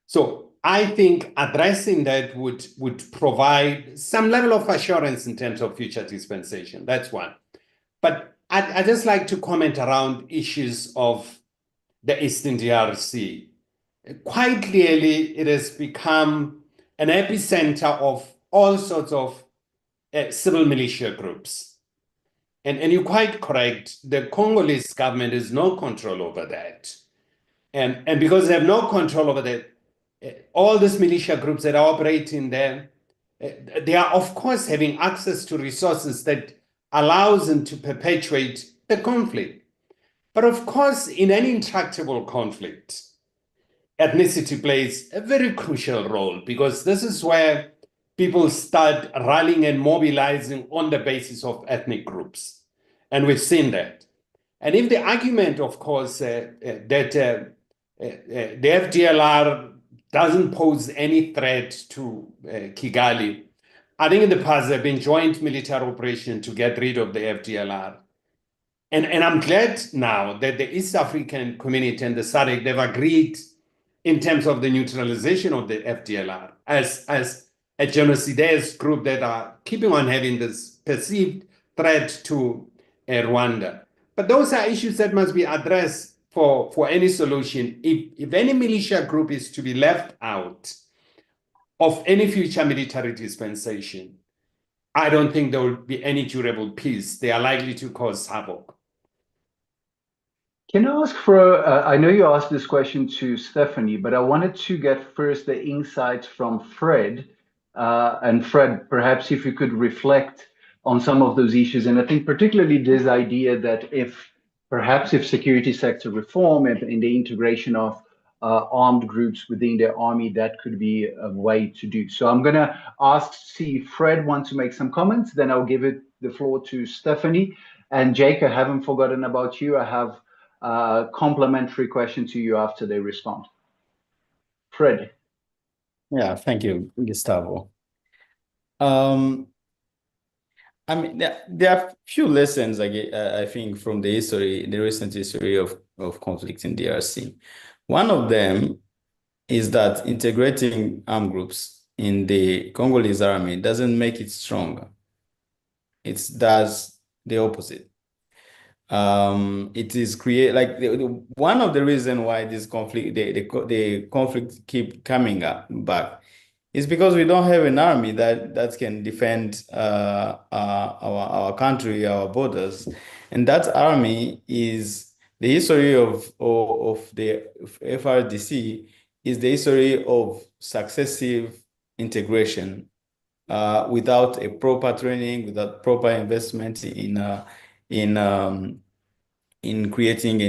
So I think addressing that would provide some level of assurance in terms of future dispensation. That's one. But I'd just like to comment around issues of the Eastern DRC. Quite clearly, it has become an epicenter of all sorts of civil militia groups. And you're quite correct, the Congolese government has no control over that. And because they have no control over that, all these militia groups that are operating there, they are, of course, having access to resources that allows them to perpetuate the conflict. But of course, in any intractable conflict, ethnicity plays a very crucial role, because this is where people start rallying and mobilizing on the basis of ethnic groups. And we've seen that. And if the argument, of course, that the FDLR doesn't pose any threat to Kigali, I think in the past there have been joint military operations to get rid of the FDLR. And I'm glad now that the East African community and the SADC, they've agreed in terms of the neutralization of the FDLR as a genocidal group that are keeping on having this perceived threat to Rwanda. But those are issues that must be addressed for any solution. If any militia group is to be left out of any future military dispensation, I don't think there will be any durable peace. They are likely to cause havoc. Can I ask for, I know you asked this question to Stephanie, but I wanted to get first the insights from Fred. And Fred, perhaps if you could reflect on some of those issues. And I think particularly this idea that perhaps if security sector reform and in the integration of armed groups within the army, that could be a way to do. So I'm going to see if Fred wants to make some comments, then I'll give the floor to Stephanie. And Jake, I haven't forgotten about you. I have a complimentary question to you after they respond. Fred. Yeah, thank you, Gustavo. I mean, there are a few lessons I think from the recent history of conflict in DRC. One of them is that integrating armed groups in the Congolese army doesn't make it stronger. It does the opposite. It is one of the reasons why this conflict, the conflict keep coming back, is because we don't have an army that can defend our country, our borders, and that army is the history of the FRDC is the history of successive integration without a proper training, without proper investment in creating a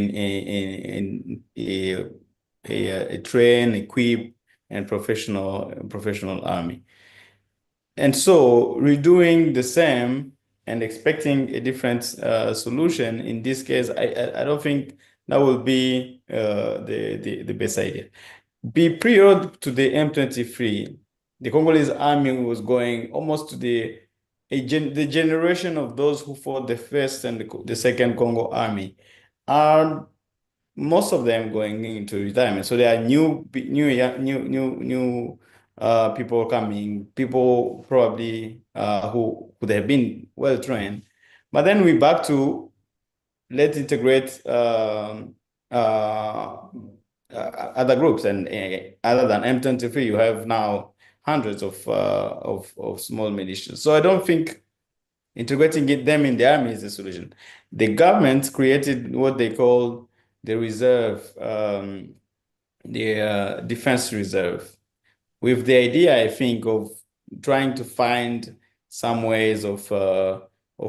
trained, equipped, and professional army. And so redoing the same and expecting a different solution in this case, I don't think that will be the best idea. Prior to the M23, the Congolese army was going almost to the generation of those who fought the first and the second Congo army are most of them going into retirement. So there are new people coming, people probably who could have been well trained, but then we back to let's integrate other groups, and other than M23, you have now hundreds of small militias. So I don't think integrating them in the army is the solution. The government created what they call the reserve, the defense reserve, with the idea, I think, of trying to find some ways of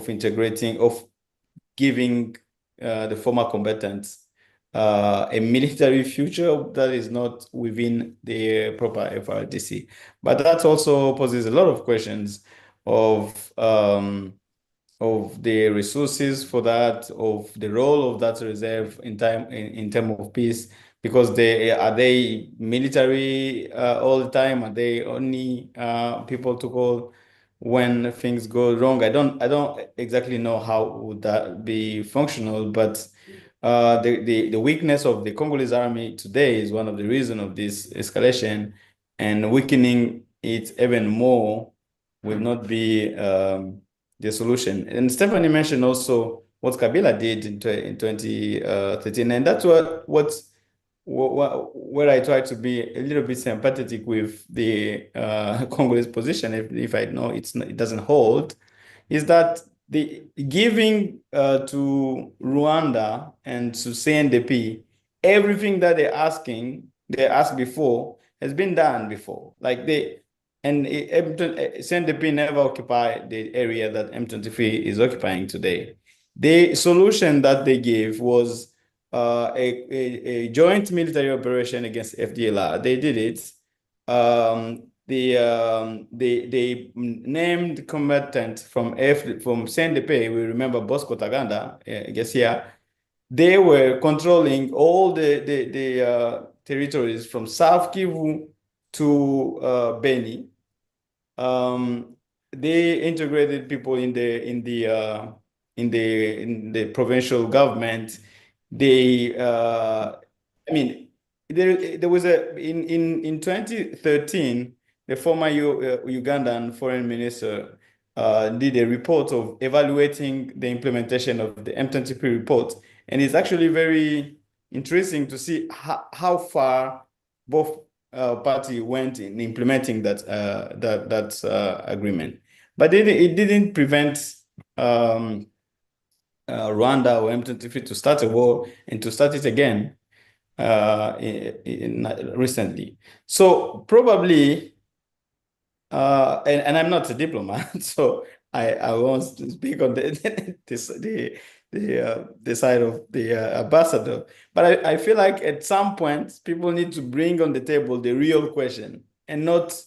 integrating, of giving the former combatants a military future that is not within the proper FRDC. But that also poses a lot of questions of the resources for that, of the role of that reserve in terms of peace, because are they military all the time? Are they only people to call when things go wrong? I don't exactly know how would that be functional, but the weakness of the Congolese army today is one of the reasons of this escalation, and weakening it even more will not be the solution. And Stephanie mentioned also what Kabila did in 2013, and that's where I try to be a little bit sympathetic with the Congolese position, if I know it doesn't hold, is that the giving to Rwanda and to CNDP everything that they asked before has been done before. CNDP never occupied the area that M23 is occupying today. The solution that they gave was a joint military operation against FDLR. They did it. They named combatant from CNDP. We remember Bosco Taganda, I guess here. They were controlling all the territories from South Kivu to Beni. They integrated people in the provincial government. There was in 2013, the former Ugandan foreign minister did a report of evaluating the implementation of the M23 report, and it's actually very interesting to see how far both party went in implementing that agreement. But it didn't prevent Rwanda or M23 to start a war and to start it again recently. So probably, and I'm not a diplomat, so I won't speak on the side of the ambassador. But I feel like at some point, people need to bring on the table the real question, and not,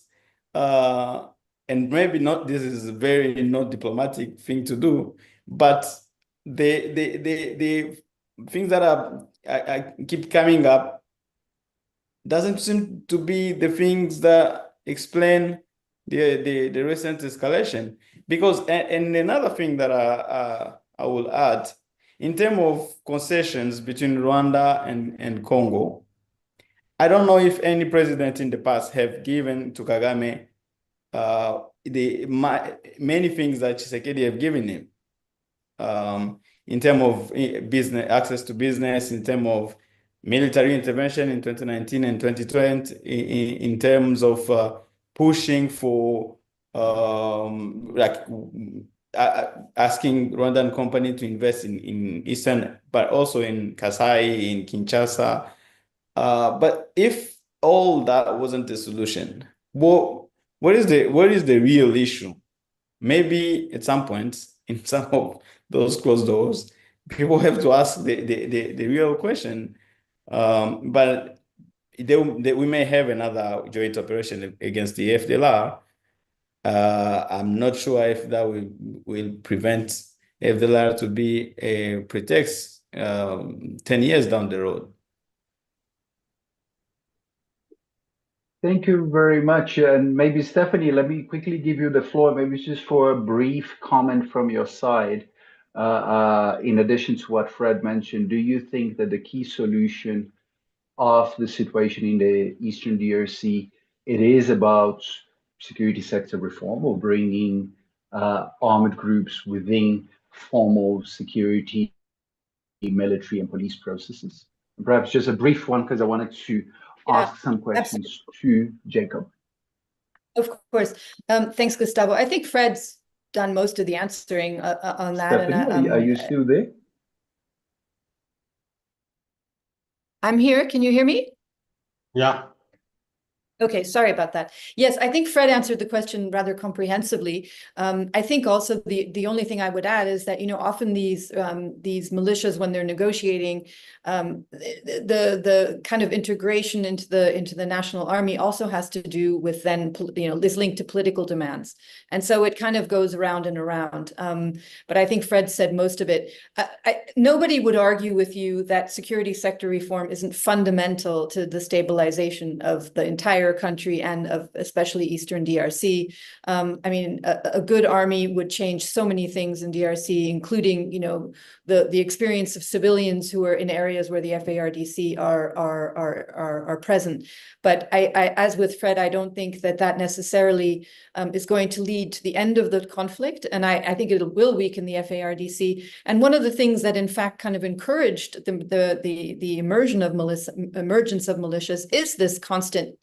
and maybe not, this is a very not diplomatic thing to do, but the things that I keep coming up doesn't seem to be the things that explain the recent escalation. Because, and another thing that I will add, in terms of concessions between Rwanda and Congo, I don't know if any president in the past have given to Kagame many things that Tshisekedi have given him, in terms of business, access to business, in terms of military intervention in 2019 and 2020, in terms of pushing for asking Rwandan company to invest in Eastern, but also in Kasai, in Kinshasa. But if all that wasn't the solution, what is the real issue? Maybe at some point in some of those closed doors, people have to ask the real question. But we may have another joint operation against the FDLR. I'm not sure if that will prevent FDLR to be a pretext 10 years down the road. Thank you very much. And maybe Stephanie, let me quickly give you the floor, maybe just for a brief comment from your side. In addition to what Fred mentioned, do you think that the key solution of the situation in the Eastern DRC, it is about security sector reform or bringing armed groups within formal security, military and police processes? And perhaps just a brief one, because I wanted to ask some questions to Jacob. Of course. Thanks, Gustavo. I think Fred's done most of the answering on that. Stephanie, are you still there? I'm here. Can you hear me? Yeah. Okay, sorry about that. Yes, I think Fred answered the question rather comprehensively. I think also the only thing I would add is that, often these militias, when they're negotiating, the kind of integration into the national army also has to do with then, this link to political demands. And so it kind of goes around and around. But I think Fred said most of it. Nobody would argue with you that security sector reform isn't fundamental to the stabilization of the entire country and of especially Eastern DRC. I mean, a good army would change so many things in DRC, including, the experience of civilians who are in areas where the FARDC are present. But as with Fred, I don't think that necessarily is going to lead to the end of the conflict, and I think it will weaken the FARDC. And one of the things that, in fact, kind of encouraged the emergence of militias is this constant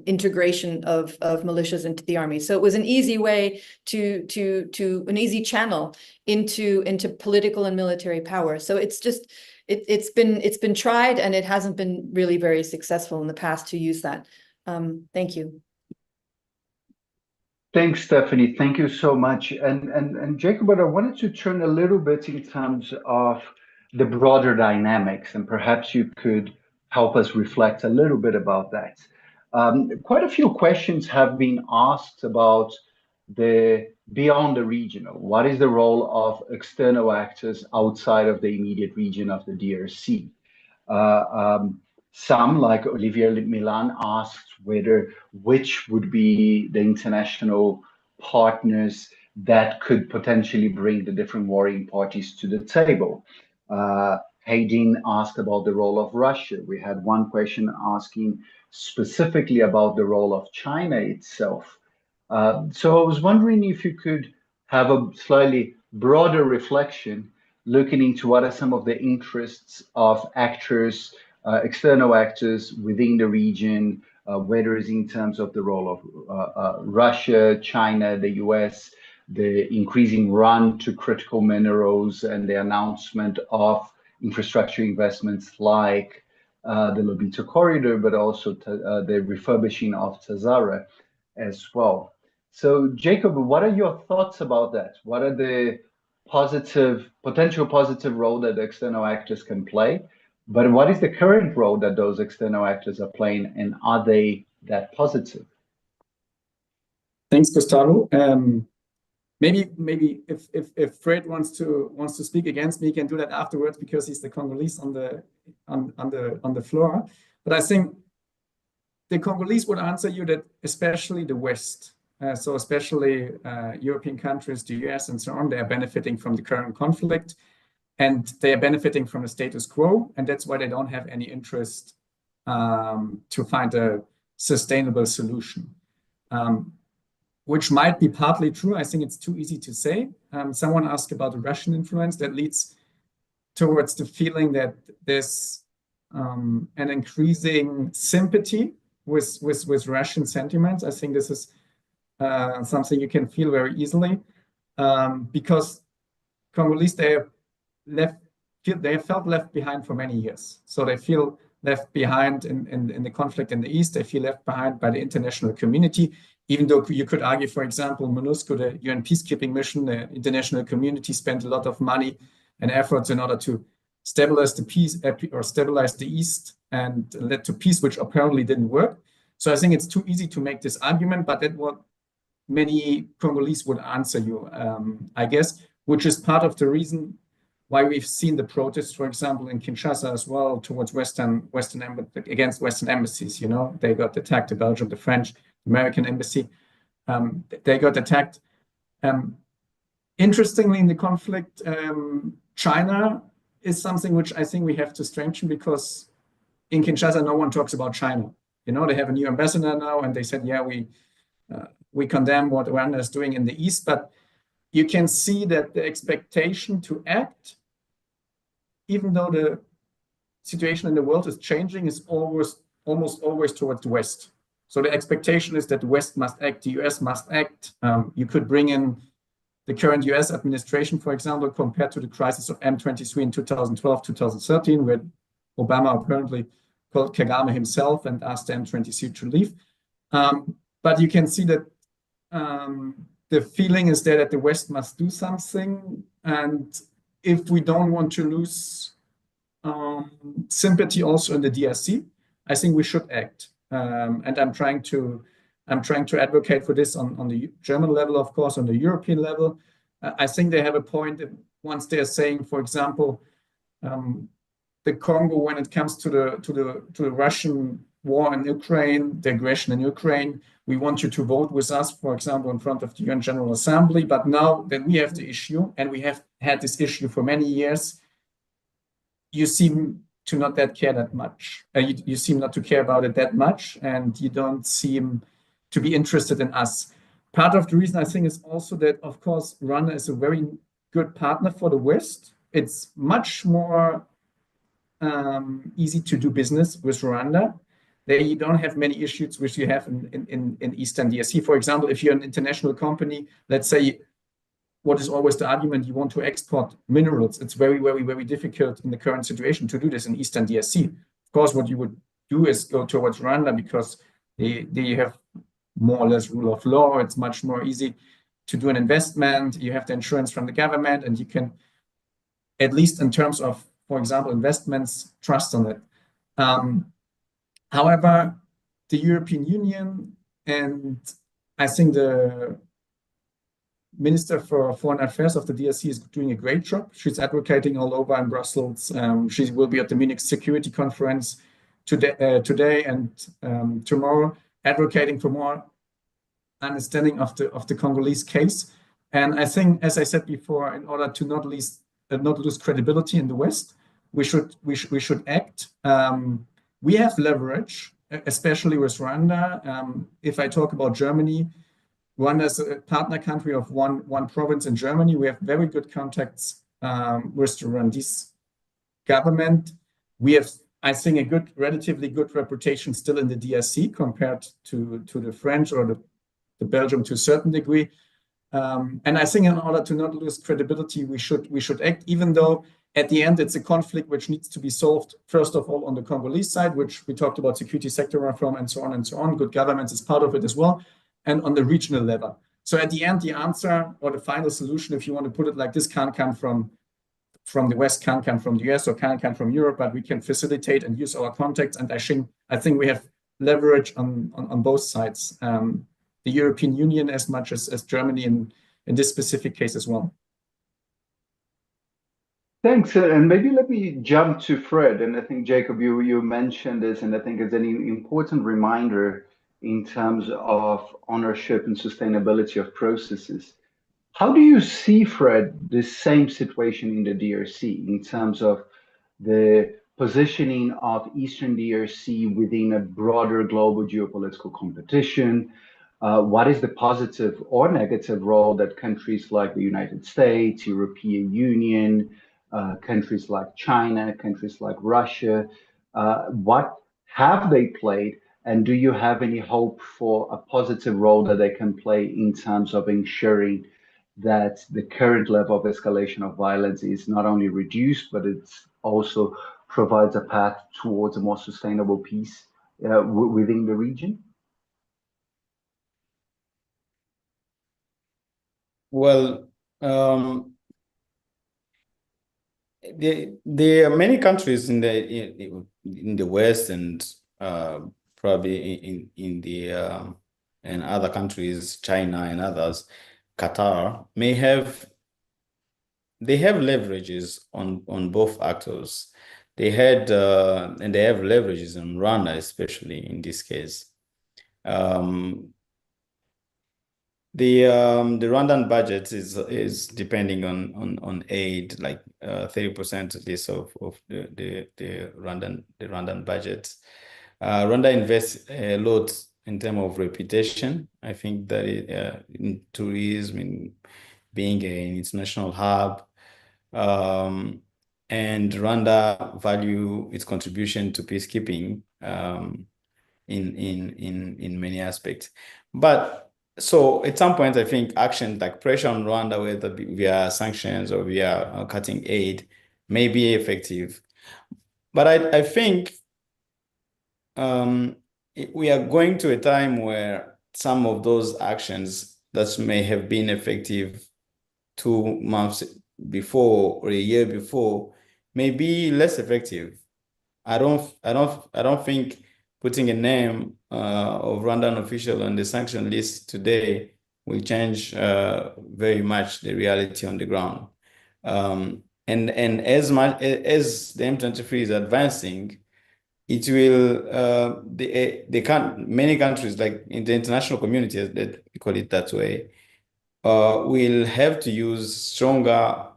integration of militias into the army. So it was an easy way to an easy channel into political and military power. So it's been tried, and it hasn't been really very successful in the past to use that. Thank you. Thanks, Stephanie. Thank you so much. And Jacob, but I wanted to turn a little bit in terms of the broader dynamics, and perhaps you could help us reflect a little bit about that. Quite a few questions have been asked about beyond the regional. What is the role of external actors outside of the immediate region of the DRC? Some, like Olivier Milan, asked which would be the international partners that could potentially bring the different warring parties to the table. Hayden asked about the role of Russia. We had one question asking specifically about the role of China itself. So I was wondering if you could have a slightly broader reflection looking into what are some of the interests of actors, external actors within the region, whether it's in terms of the role of Russia, China, the US, the increasing run to critical minerals, and the announcement of infrastructure investments like the Lobito corridor, but also the refurbishing of Tazara as well. So, Jacob, what are your thoughts about that? What are the potential positive role that the external actors can play? But what is the current role that those external actors are playing, and are they that positive? Thanks, Gustavo. Maybe if Fred wants to speak against me, he can do that afterwards, because he's the Congolese on the floor. But I think the Congolese would answer you that especially the West, so especially European countries, the US and so on, they are benefiting from the current conflict, and they are benefiting from the status quo, and that's why they don't have any interest to find a sustainable solution. which might be partly true. I think it's too easy to say. Someone asked about the Russian influence that leads towards the feeling that there's an increasing sympathy with Russian sentiments. I think this is something you can feel very easily because Congolese, they have felt left behind for many years. So they feel left behind in the conflict in the East. They feel left behind by the international community, even though you could argue, for example, MONUSCO, the UN peacekeeping mission, the international community spent a lot of money and efforts in order to stabilize the peace or stabilize the East and led to peace, which apparently didn't work. So I think it's too easy to make this argument, but that's what many Congolese would answer you, I guess, which is part of the reason why we've seen the protests, for example, in Kinshasa as well, towards against Western embassies. You know, they got attacked, the Belgium, the French, American embassy. They got attacked. Interestingly, in the conflict, China is something which I think we have to strengthen, because in Kinshasa, no one talks about China. You know, they have a new ambassador now, and they said, yeah, we condemn what Rwanda is doing in the East, but you can see that the expectation to act, even though the situation in the world is changing, is almost always towards the West. So the expectation is that the West must act, the US must act. You could bring in the current US administration, for example, compared to the crisis of M23 in 2012, 2013, where Obama apparently called Kagame himself and asked the M23 to leave. But you can see that the feeling is there that the West must do something. And if we don't want to lose sympathy also in the DRC, I think we should act. And I'm trying to advocate for this on the German level, of course, on the European level. I think they have a point once they're saying, for example, the Congo, when it comes to the Russian war in Ukraine, the aggression in Ukraine, we want you to vote with us, for example, in front of the UN General Assembly. But now that we have the issue, and we have had this issue for many years, you seem to not care that much. You seem not to care about it that much, and you don't seem to be interested in us. Part of the reason, I think, is also that, of course, Rwanda is a very good partner for the West. It's much more easy to do business with Rwanda. There you don't have many issues which you have in Eastern DRC. For example, if you're an international company, let's say, what is always the argument, you want to export minerals. It's very, very, very difficult in the current situation to do this in Eastern DRC. Of course, what you would do is go towards Rwanda, because they have more or less rule of law. It's much more easy to do an investment. You have the insurance from the government, and you can, at least in terms of, for example, investments, trust on it. However, the European Union, and I think the Minister for Foreign Affairs of the DRC is doing a great job. She's advocating all over in Brussels. She will be at the Munich Security Conference today and tomorrow, advocating for more understanding of the Congolese case. And I think, as I said before, in order to not lose credibility in the West, we should act. We have leverage, especially with Rwanda. If I talk about Germany, Rwanda is a partner country of one province in Germany. We have very good contacts with the Rwandese government. We have, I think, a relatively good reputation still in the DRC compared to the French or the Belgium to a certain degree. And I think in order to not lose credibility, we should act, even though at the end it's a conflict which needs to be solved, first of all, on the Congolese side, which we talked about security sector reform and so on and so on. Good governance is part of it as well, and on the regional level. So at the end, the answer or the final solution, if you want to put it like this, can't come from the West, can't come from the US, or can't come from Europe, but we can facilitate and use our contacts. And I think we have leverage on both sides. The European Union as much as Germany in this specific case as well. Thanks. And maybe let me jump to Fred. And I think, Jacob, you mentioned this, and I think it's an important reminder in terms of ownership and sustainability of processes. How do you see, Fred, the same situation in the DRC in terms of the positioning of Eastern DRC within a broader global geopolitical competition? What is the positive or negative role that countries like the United States, European Union, countries like China, countries like Russia, what have they played? And do you have any hope for a positive role that they can play in terms of ensuring that the current level of escalation of violence is not only reduced, but it's also provides a path towards a more sustainable peace within the region? Well, there are many countries in the West and probably in the and other countries, China and others, Qatar they have leverages on both actors. They had and they have leverages on Rwanda, especially in this case. The Rwandan budget is depending on aid, like 30% at least of the Rwandan budget. Rwanda invests a lot in terms of reputation. I think that in tourism, in being an international hub, and Rwanda value its contribution to peacekeeping in many aspects. But so at some point, I think action like pressure on Rwanda, whether via sanctions or via cutting aid, may be effective. But I think we are going to a time where some of those actions that may have been effective 2 months before or a year before may be less effective. I don't think putting a name of Rwandan official on the sanction list today will change very much the reality on the ground. And as much as the M23 is advancing, it will many countries like in the international community, that we call it that way, will have to use stronger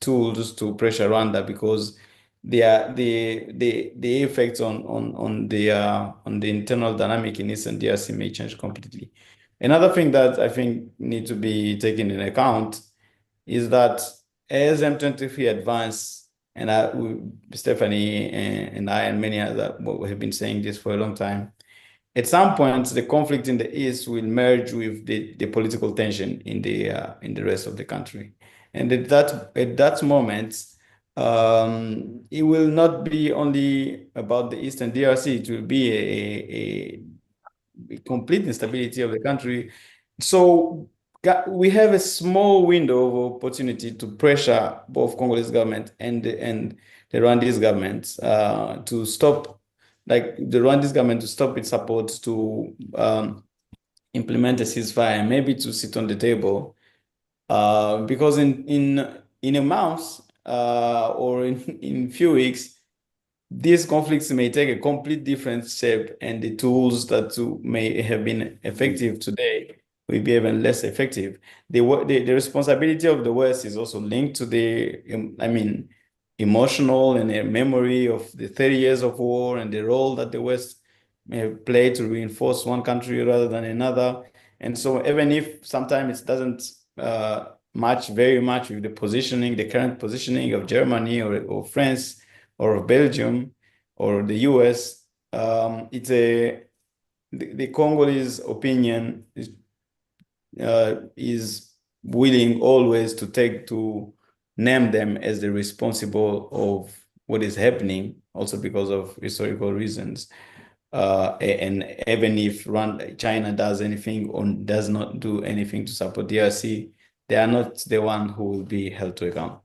tools to pressure Rwanda, because the effects on the internal dynamic in Eastern DRC may change completely. Another thing that I think need to be taken into account is that as M23 advance, and Stephanie and I and many others have been saying this for a long time, at some point the conflict in the East will merge with the political tension in the rest of the country. And at that moment, it will not be only about the Eastern DRC, it will be a complete instability of the country. So we have a small window of opportunity to pressure both Congolese government and the Rwandese government to stop, like the Rwandese government to stop its support to implement a ceasefire, and maybe to sit on the table, because in a month or in few weeks, these conflicts may take a complete different shape, and the tools that may have been effective today will be even less effective. The responsibility of the West is also linked to the, emotional and a memory of the 30 years of war and the role that the West may have played to reinforce one country rather than another. And so even if sometimes it doesn't match very much with the current positioning of Germany or France or of Belgium or the US, the Congolese opinion is willing always to name them as the responsible of what is happening, also because of historical reasons. And even if China does anything or does not do anything to support DRC, they are not the one who will be held to account.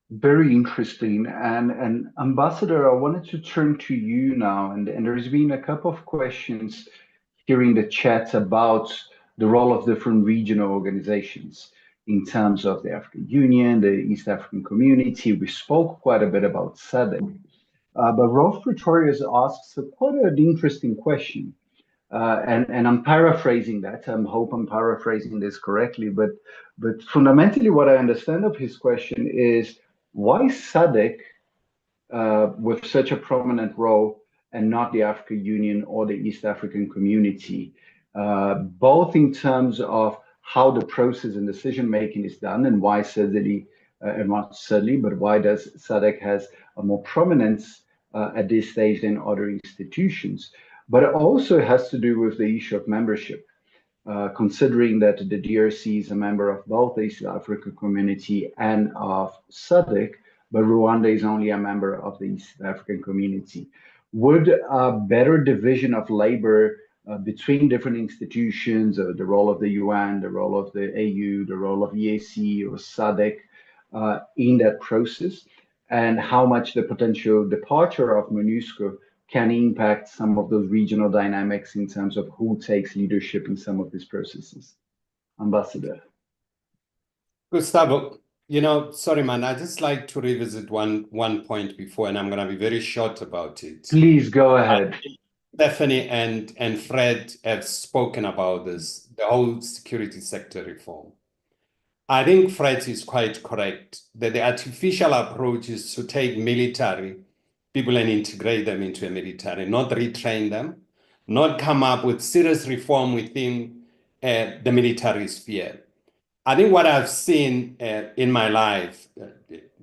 Very interesting. And Ambassador, I wanted to turn to you now, and there's been a couple of questions here in the chat about the role of different regional organizations in terms of the African Union, the East African Community. We spoke quite a bit about SADC. But Rolf Pretorius asks quite an interesting question. And I'm paraphrasing that. I hope I'm paraphrasing this correctly. But fundamentally, what I understand of his question is, why SADC, with such a prominent role, and not the African Union or the East African Community, both in terms of how the process and decision making is done and why certainly, and not certainly, but why does SADC has a more prominence at this stage than other institutions. But it also has to do with the issue of membership. Considering that the DRC is a member of both the East African Community and of SADC, but Rwanda is only a member of the East African Community. Would a better division of labor between different institutions, the role of the UN, the role of the AU, the role of EAC or SADC in that process, and how much the potential departure of MONUSCO can impact some of those regional dynamics in terms of who takes leadership in some of these processes? Ambassador. Gustavo, sorry, man, I just like to revisit one point before, and I'm going to be very short about it. Please go ahead. Stephanie and Fred have spoken about this, the whole security sector reform. I think Fred is quite correct that the artificial approach is to take military people and integrate them into a military, not retrain them, not come up with serious reform within the military sphere. I think what I've seen in my life, in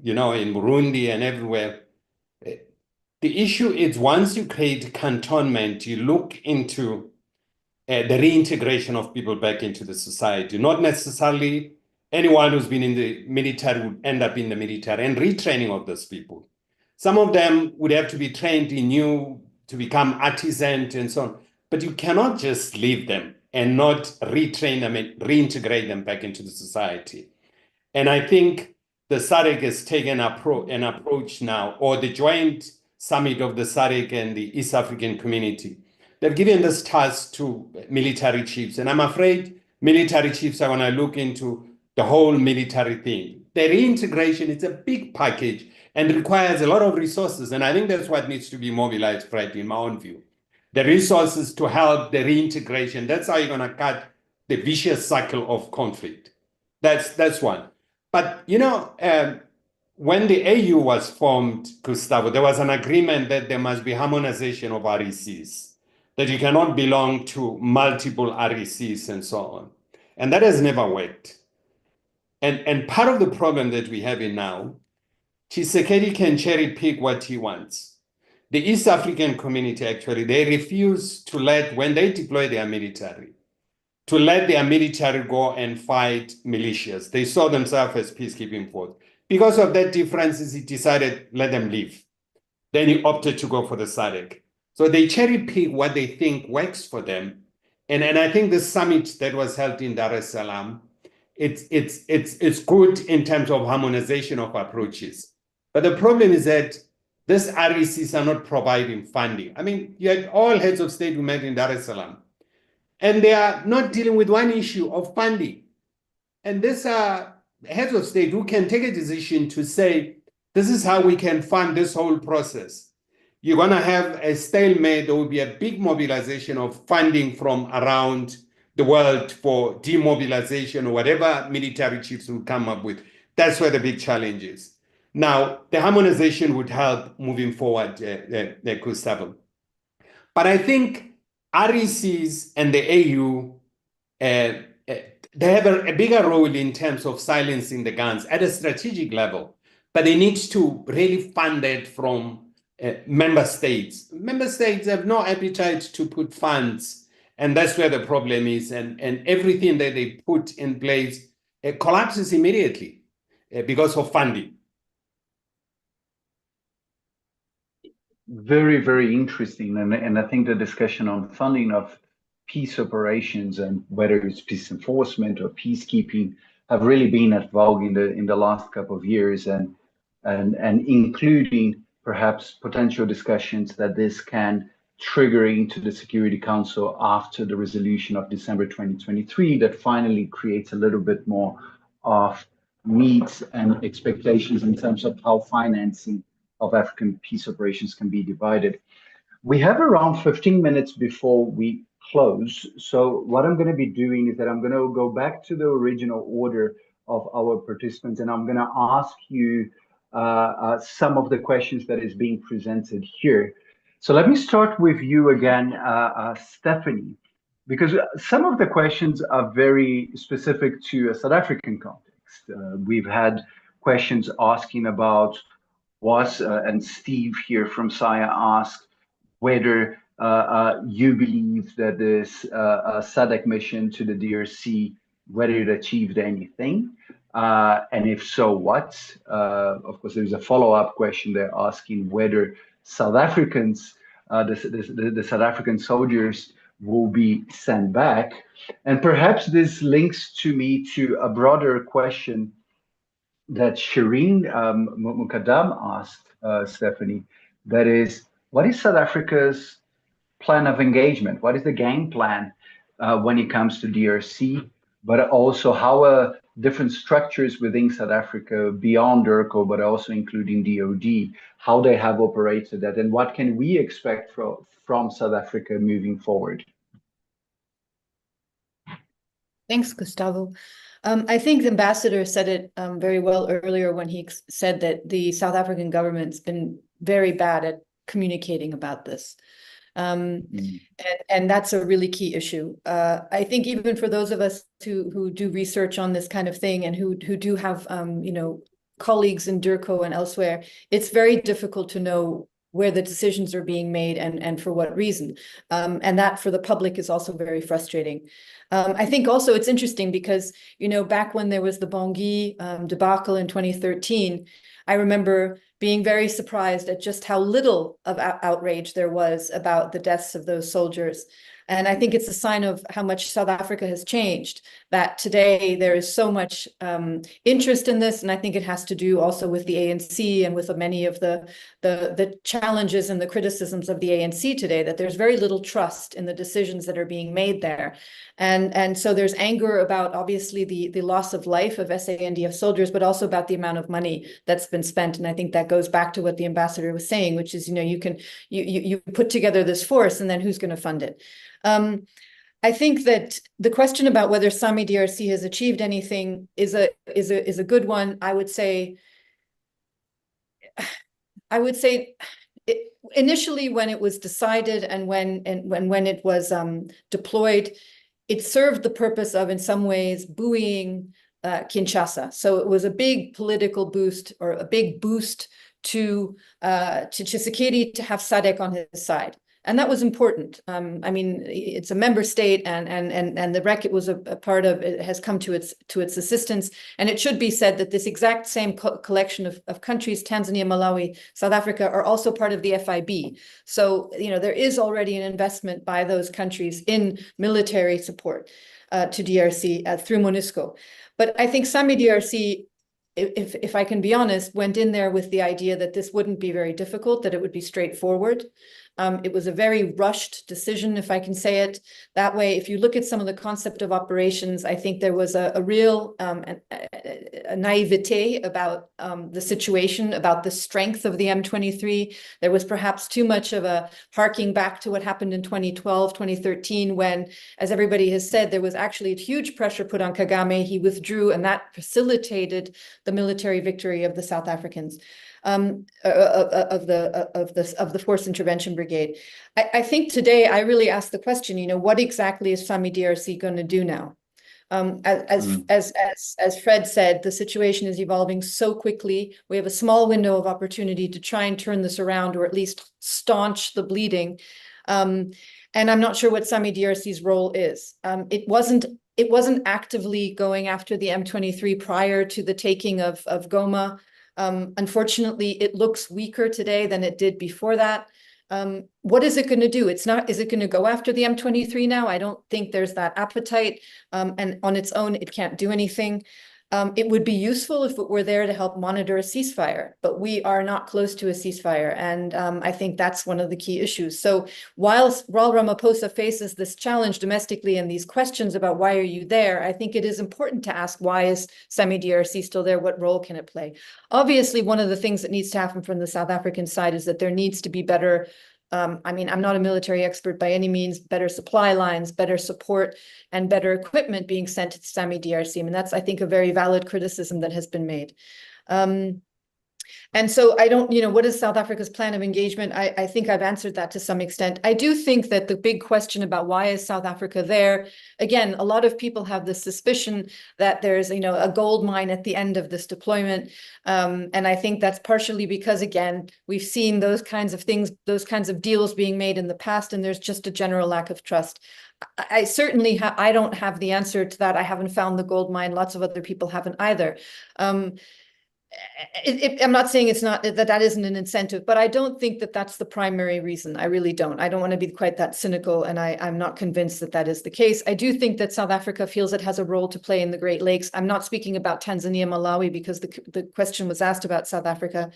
Burundi and everywhere, the issue is once you create cantonment, you look into the reintegration of people back into the society. Not necessarily anyone who's been in the military would end up in the military, and retraining of those people. Some of them would have to be trained in to become artisans and so on. But you cannot just leave them and not retrain them and reintegrate them back into the society. And I think the SADC has taken an approach now, or the joint summit of the SADC and the East African Community. They've given this task to military chiefs. And I'm afraid military chiefs are going to look into the whole military thing. The reintegration, it's a big package and requires a lot of resources. And I think that's what needs to be mobilized, Fred, in my own view. The resources to help the reintegration. That's how you're going to cut the vicious cycle of conflict. That's one. But, when the AU was formed, Gustavo, there was an agreement that there must be harmonization of RECs, that you cannot belong to multiple RECs and so on. And that has never worked. And part of the problem that we have now, Tshisekedi can cherry pick what he wants. The East African Community, actually, they refuse to when they deploy their military, to let their military go and fight militias. They saw themselves as peacekeeping force. Because of that differences, he decided, let them leave. Then he opted to go for the SADC. So they cherry pick what they think works for them. And I think the summit that was held in Dar es Salaam, it's good in terms of harmonization of approaches. But the problem is that these RECs are not providing funding. I mean, you had all heads of state who met in Dar es Salaam, and they are not dealing with one issue of funding. And these are heads of state who can take a decision to say, this is how we can fund this whole process. You're going to have a stalemate. There will be a big mobilization of funding from around the world for demobilization or whatever military chiefs will come up with. That's where the big challenge is. Now, the harmonization would help moving forward, Gustavo. But I think RECs and the AU, they have a bigger role in terms of silencing the guns at a strategic level. But they need to really fund it from member states. Member states have no appetite to put funds, and that's where the problem is. And everything that they put in place collapses immediately because of funding. Very, very interesting. And I think the discussion on funding of peace operations and whether it's peace enforcement or peacekeeping have really been at vogue in the last couple of years, and including perhaps potential discussions that this can trigger into the Security Council after the resolution of December 2023 that finally creates a little bit more of needs and expectations in terms of how financing of African peace operations can be divided. We have around 15 minutes before we close. So what I'm going to be doing is that I'm going to go back to the original order of our participants, and I'm going to ask you some of the questions that is being presented here. So let me start with you again, Stephanie, because some of the questions are very specific to a South African context. We've had questions asking about and Steve here from SIA asked whether you believe that this SADC mission to the DRC, whether it achieved anything, and if so, what? Of course, there's a follow-up question there asking whether South Africans, the South African soldiers will be sent back. And perhaps this links to a broader question that Shireen Mukaddam asked Stephanie, that is, what is South Africa's plan of engagement? What is the game plan when it comes to DRC, but also how different structures within South Africa beyond DIRCO, but also including DOD, how they have operated that, and what can we expect from South Africa moving forward? Thanks, Gustavo. I think the ambassador said it very well earlier when he said that the South African government's been very bad at communicating about this. And that's a really key issue. I think even for those of us who do research on this kind of thing and who do have colleagues in DIRCO and elsewhere, it's very difficult to know where the decisions are being made and for what reason. And that for the public is also very frustrating. I think also it's interesting because, back when there was the Bangui debacle in 2013, I remember being very surprised at just how little of outrage there was about the deaths of those soldiers. And I think it's a sign of how much South Africa has changed, that today there is so much interest in this. And I think it has to do also with the ANC and with many of the challenges and the criticisms of the ANC today, that there's very little trust in the decisions that are being made there. And so there's anger about, obviously, the loss of life of SANDF soldiers, but also about the amount of money that's been spent. And I think that goes back to what the ambassador was saying, which is, you put together this force, and then who's going to fund it? I think that the question about whether SAMI DRC has achieved anything is a good one. I would say initially, when it was decided and when it was deployed, it served the purpose of, in some ways, buoying Kinshasa. So it was a big political boost, or a big boost to Tshisekedi to have SADC on his side. And that was important. I mean, it's a member state, and the REC it was a part of, it has come to its assistance. And it should be said that this exact same collection of countries, Tanzania, Malawi, South Africa, are also part of the FIB. So, there is already an investment by those countries in military support to DRC through MONUSCO. But I think SAMI DRC, if I can be honest, went in there with the idea that this wouldn't be very difficult, that it would be straightforward. It was a very rushed decision, if I can say it that way. If you look at some of the concept of operations, I think there was a real naivete about the situation, about the strength of the M23. There was perhaps too much of a harking back to what happened in 2012, 2013, when, as everybody has said, there was actually a huge pressure put on Kagame. He withdrew, and that facilitated the military victory of the South Africans. Of the Force Intervention Brigade. I think today I really asked the question, what exactly is SAMI DRC going to do now? As Fred said, the situation is evolving so quickly. We have a small window of opportunity to try and turn this around, or at least staunch the bleeding. And I'm not sure what SAMI DRC's role is. It wasn't actively going after the M23 prior to the taking of Goma. Unfortunately, it looks weaker today than it did before that. What is it going to do? Is it going to go after the M23 now? I don't think there's that appetite. And on its own, it can't do anything. It would be useful if it were there to help monitor a ceasefire, but we are not close to a ceasefire. And I think that's one of the key issues. So while Ramaphosa faces this challenge domestically and these questions about why are you there, I think it is important to ask, why is SAMI DRC still there? What role can it play? Obviously, one of the things that needs to happen from the South African side is that there needs to be better, I'm not a military expert by any means, better supply lines, better support, and better equipment being sent to SAMI DRC. That's, I think, a very valid criticism that has been made. And so I don't, what is South Africa's plan of engagement? I think I've answered that to some extent. I do think that the big question about why is South Africa there, again, a lot of people have the suspicion that there's, a gold mine at the end of this deployment. And I think that's partially because, again, we've seen those kinds of things, those kinds of deals being made in the past, and there's just a general lack of trust. I certainly I don't have the answer to that. I haven't found the gold mine. Lots of other people haven't either. I'm not saying it's not that isn't an incentive, but I don't think that that's the primary reason. I really don't. I don't want to be quite that cynical, and I'm not convinced that that is the case. I do think that South Africa feels it has a role to play in the Great Lakes. I'm not speaking about Tanzania, Malawi, because the question was asked about South Africa.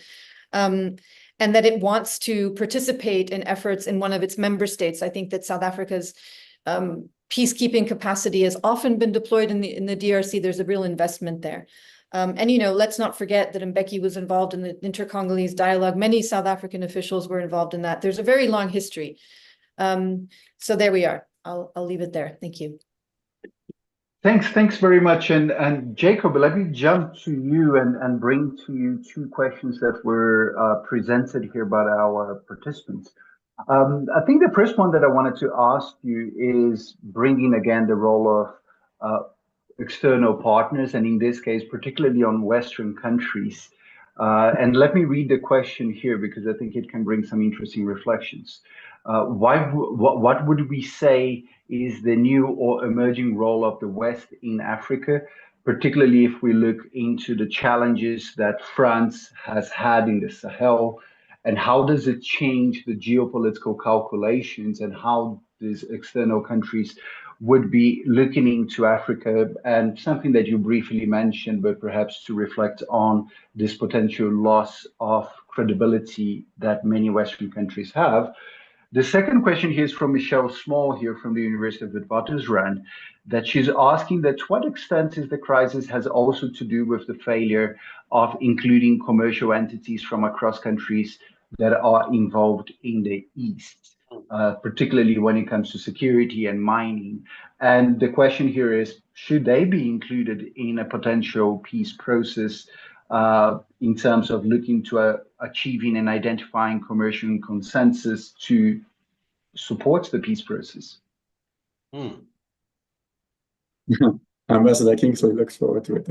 And that it wants to participate in efforts in one of its member states. I think that South Africa's peacekeeping capacity has often been deployed in the DRC. There's a real investment there. And, let's not forget that Mbeki was involved in the inter-Congolese dialogue. Many South African officials were involved in that. There's a very long history. So there we are. I'll leave it there. Thank you. Thanks very much. And Jacob, let me jump to you and bring to you two questions that were presented here by our participants. I think the first one that I wanted to ask you is bringing again the role of external partners, and in this case, particularly on Western countries. And let me read the question here because I think it can bring some interesting reflections. What would we say is the new or emerging role of the West in Africa, particularly if we look into the challenges that France has had in the Sahel, and how does it change the geopolitical calculations, and how these external countries would be looking into Africa, and something that you briefly mentioned, but perhaps to reflect on this potential loss of credibility that many Western countries have. The second question here is from Michelle Small here from the University of Witwatersrand, that she's asking that to what extent is the crisis has also to do with the failure of including commercial entities from across countries that are involved in the East, particularly when it comes to security and mining. And the question here is, should they be included in a potential peace process in terms of looking to achieving and identifying commercial consensus to support the peace process? Ambassador Kingsley looks forward to it.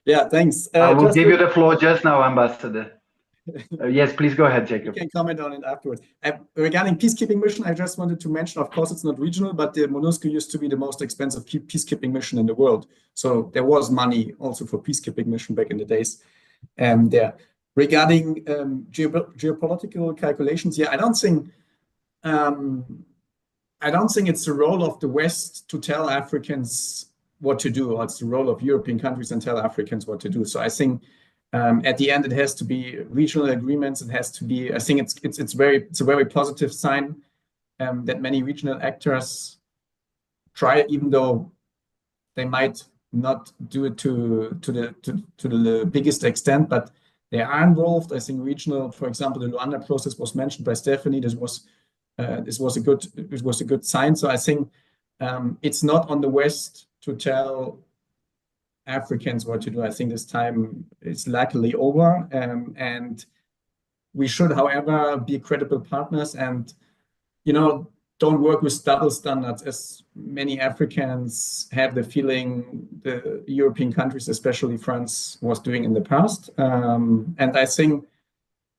Yeah, thanks. I will give you the floor just now, Ambassador. Yes, please go ahead, Jacob. You can comment on it afterwards. Regarding peacekeeping mission, I just wanted to mention, of course, it's not regional, but the MONUSCO used to be the most expensive peacekeeping mission in the world. So there was money also for peacekeeping mission back in the days. There. Regarding geopolitical calculations, yeah, I don't think it's the role of the West to tell Africans what to do, or it's the role of European countries and tell Africans what to do. So I think at the end, it has to be regional agreements. It has to be. I think it's a very positive sign that many regional actors try, even though they might not do it to the biggest extent, but they are involved. I think regional, for example, the Luanda process was mentioned by Stephanie. This was a good sign. So I think it's not on the West to tell Africans what to do. I think this time is luckily over, and we should, however, be credible partners and, don't work with double standards, as many Africans have the feeling the European countries, especially France, was doing in the past. And I think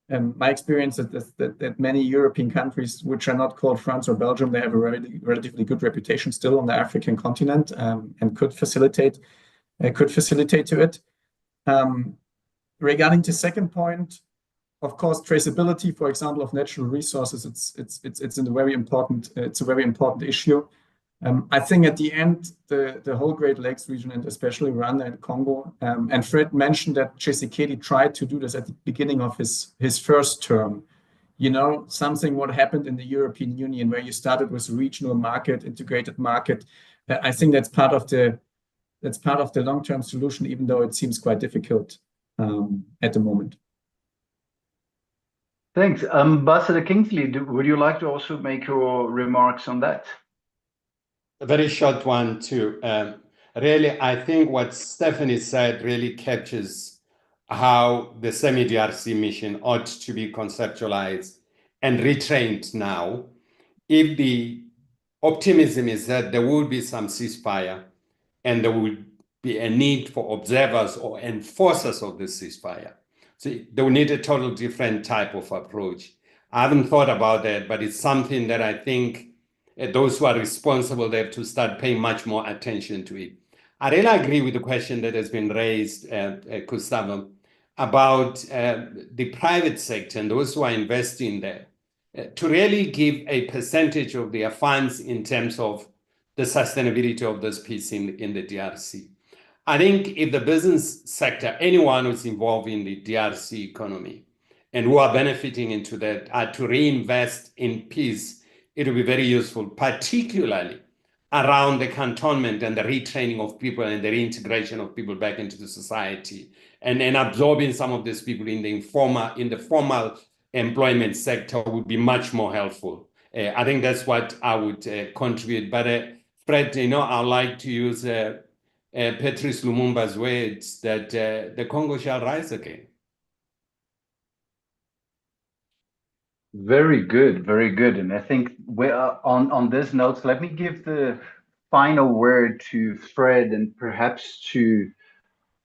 my experience is that many European countries, which are not called France or Belgium, they have a relatively good reputation still on the African continent, and could facilitate to it. Regarding the second point, of course, traceability, for example, of natural resources, it's a very important issue. I think at the end, the whole Great Lakes region, and especially Rwanda and Congo, and Fred mentioned that Tshisekedi tried to do this at the beginning of his first term. Something what happened in the European Union, where you started with a regional market, integrated market. I think that's part of the long-term solution, even though it seems quite difficult at the moment. Thanks. Ambassador Kingsley, would you like to also make your remarks on that? A very short one too. Really, I think what Stephanie said really captures how the semi-DRC mission ought to be conceptualized and retrained now. If the optimism is that there will be some ceasefire and there will be a need for observers or enforcers of the ceasefire. So they will need a total different type of approach. I haven't thought about that, but it's something that I think those who are responsible, they have to start paying much more attention to it. I really agree with the question that has been raised, Gustavo, about the private sector and those who are investing there to really give a percentage of their funds in terms of the sustainability of this piece in the DRC. I think if the business sector, anyone who's involved in the DRC economy and who are benefiting into that, are to reinvest in peace, it will be very useful, particularly around the cantonment and the retraining of people and the reintegration of people back into the society and absorbing some of these people in the formal employment sector would be much more helpful. I think that's what I would contribute. But Fred, I'd like to use Patrice Lumumba's words that the Congo shall rise again. Very good, very good. And I think we're on this note, let me give the final word to Fred and perhaps to,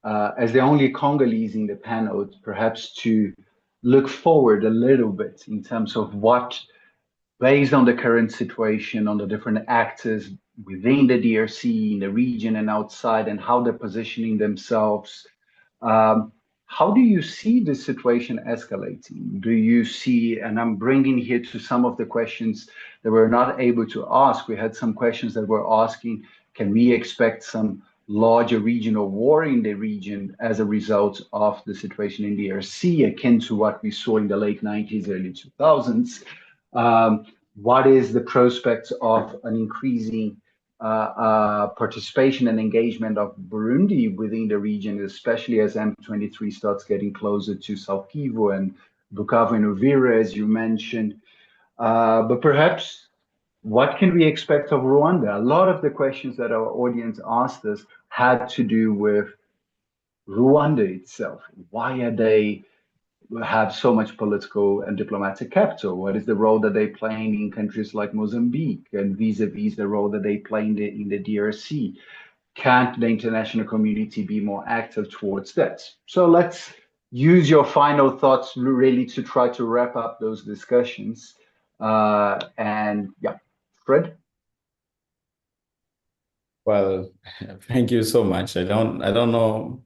as the only Congolese in the panel, perhaps to look forward a little bit in terms of what, based on the current situation, on the different actors within the DRC, in the region and outside, and how they're positioning themselves. How do you see the situation escalating? Do you see, and I'm bringing here to some of the questions that we're not able to ask. We had some questions that were asking, can we expect some larger regional war in the region as a result of the situation in DRC, akin to what we saw in the late 90s, early 2000s? What is the prospect of an increasing participation and engagement of Burundi within the region, especially as M23 starts getting closer to South Kivu and Bukavu and Uvira, as you mentioned. But perhaps, what can we expect of Rwanda? A lot of the questions that our audience asked us had to do with Rwanda itself. Why are they have so much political and diplomatic capital? What is the role that they playing in countries like Mozambique, and vis-a-vis the role that they play in the DRC? Can't the international community be more active towards that? So let's use your final thoughts really to try to wrap up those discussions. And yeah, Fred? Well, thank you so much. I don't know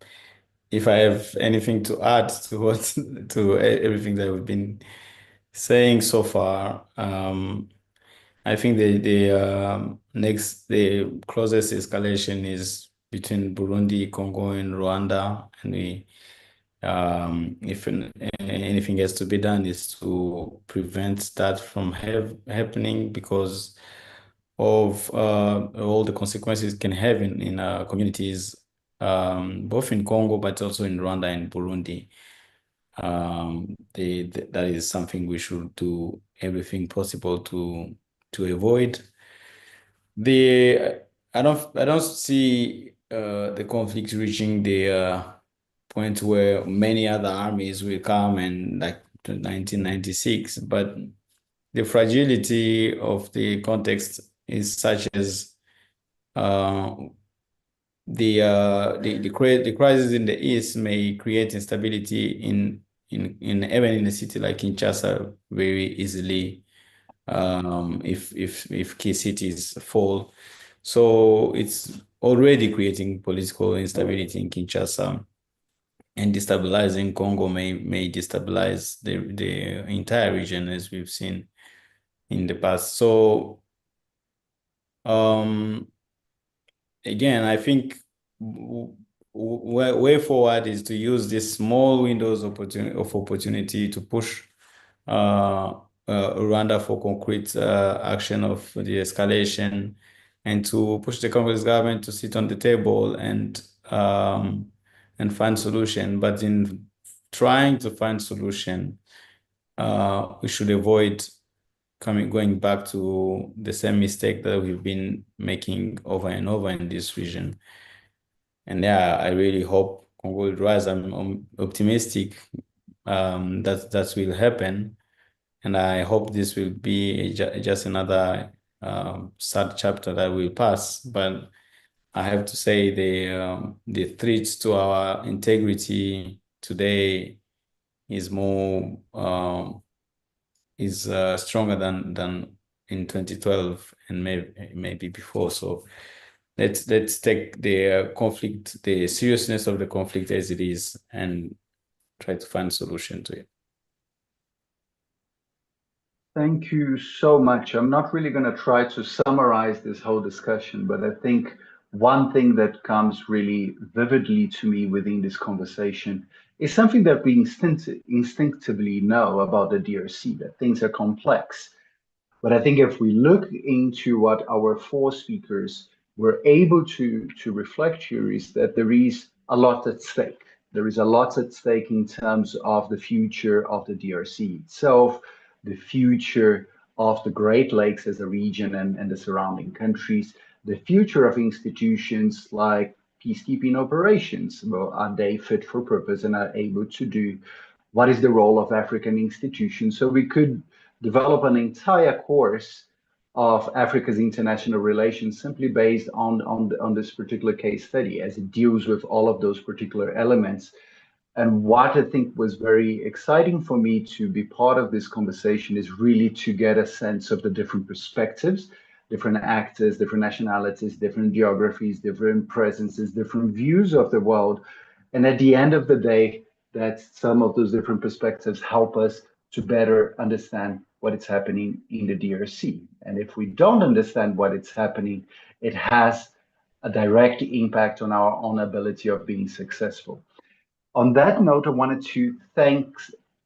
if I have anything to add to everything that we've been saying so far. I think the closest escalation is between Burundi, Congo, and Rwanda, and if anything has to be done is to prevent that from happening, because of all the consequences it can have in communities, both in Congo but also in Rwanda and Burundi. That is something we should do everything possible to avoid. I don't see the conflict reaching the point where many other armies will come and like 1996, but the fragility of the context is such as the crisis in the east may create instability in even in a city like Kinshasa very easily, if key cities fall. So it's already creating political instability in Kinshasa, and destabilizing Congo may destabilize the entire region, as we've seen in the past. So again, I think way forward is to use these small windows of opportunity to push Rwanda for concrete action of the escalation, and to push the Congolese government to sit on the table and find solution. But in trying to find solution, we should avoid going back to the same mistake that we've been making over and over in this region. And yeah, I really hope Congo will rise. I'm optimistic that will happen, and I hope this will be just another sad chapter that will pass. But I have to say the threats to our integrity today is more stronger than in 2012 and maybe before. So let's take the conflict, the seriousness of the conflict as it is, and try to find a solution to it. Thank you so much. I'm not really going to try to summarize this whole discussion, but I think one thing that comes really vividly to me within this conversation is something that we instinctively know about the DRC, that things are complex. But I think if we look into what our four speakers were able to reflect here is that there is a lot at stake. There is a lot at stake in terms of the future of the DRC itself, the future of the Great Lakes as a region and the surrounding countries, the future of institutions like peacekeeping operations. Well, are they fit for purpose and are able to do? What is the role of African institutions? So we could develop an entire course of Africa's international relations simply based on this particular case study as it deals with all of those particular elements. And what I think was very exciting for me to be part of this conversation is really to get a sense of the different perspectives, different actors, different nationalities, different geographies, different presences, different views of the world. And at the end of the day, that some of those different perspectives help us to better understand what is happening in the DRC. And if we don't understand what is happening, it has a direct impact on our own ability of being successful. On that note, I wanted to thank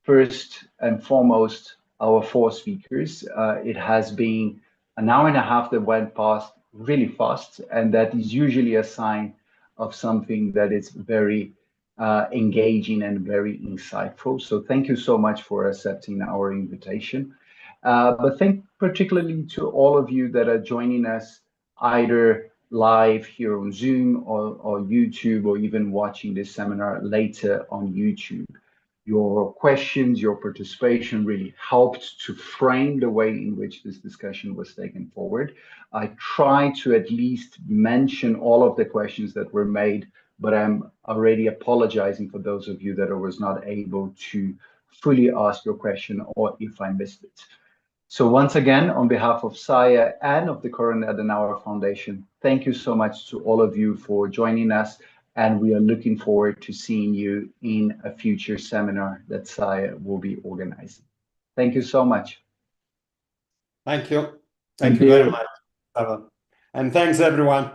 first and foremost our four speakers. It has been an hour and a half that went past really fast, and that is usually a sign of something that is very engaging and very insightful. So thank you so much for accepting our invitation. But thank particularly to all of you that are joining us either live here on Zoom or YouTube, or even watching this seminar later on YouTube. Your questions, your participation really helped to frame the way in which this discussion was taken forward. I tried to at least mention all of the questions that were made, but I'm already apologizing for those of you that I was not able to fully ask your question or if I missed it. So once again, on behalf of SAIA and of the Konrad Adenauer Foundation, thank you so much to all of you for joining us, and we are looking forward to seeing you in a future seminar that SAIA will be organizing. Thank you so much. Thank you. Thank you very much. And thanks, everyone.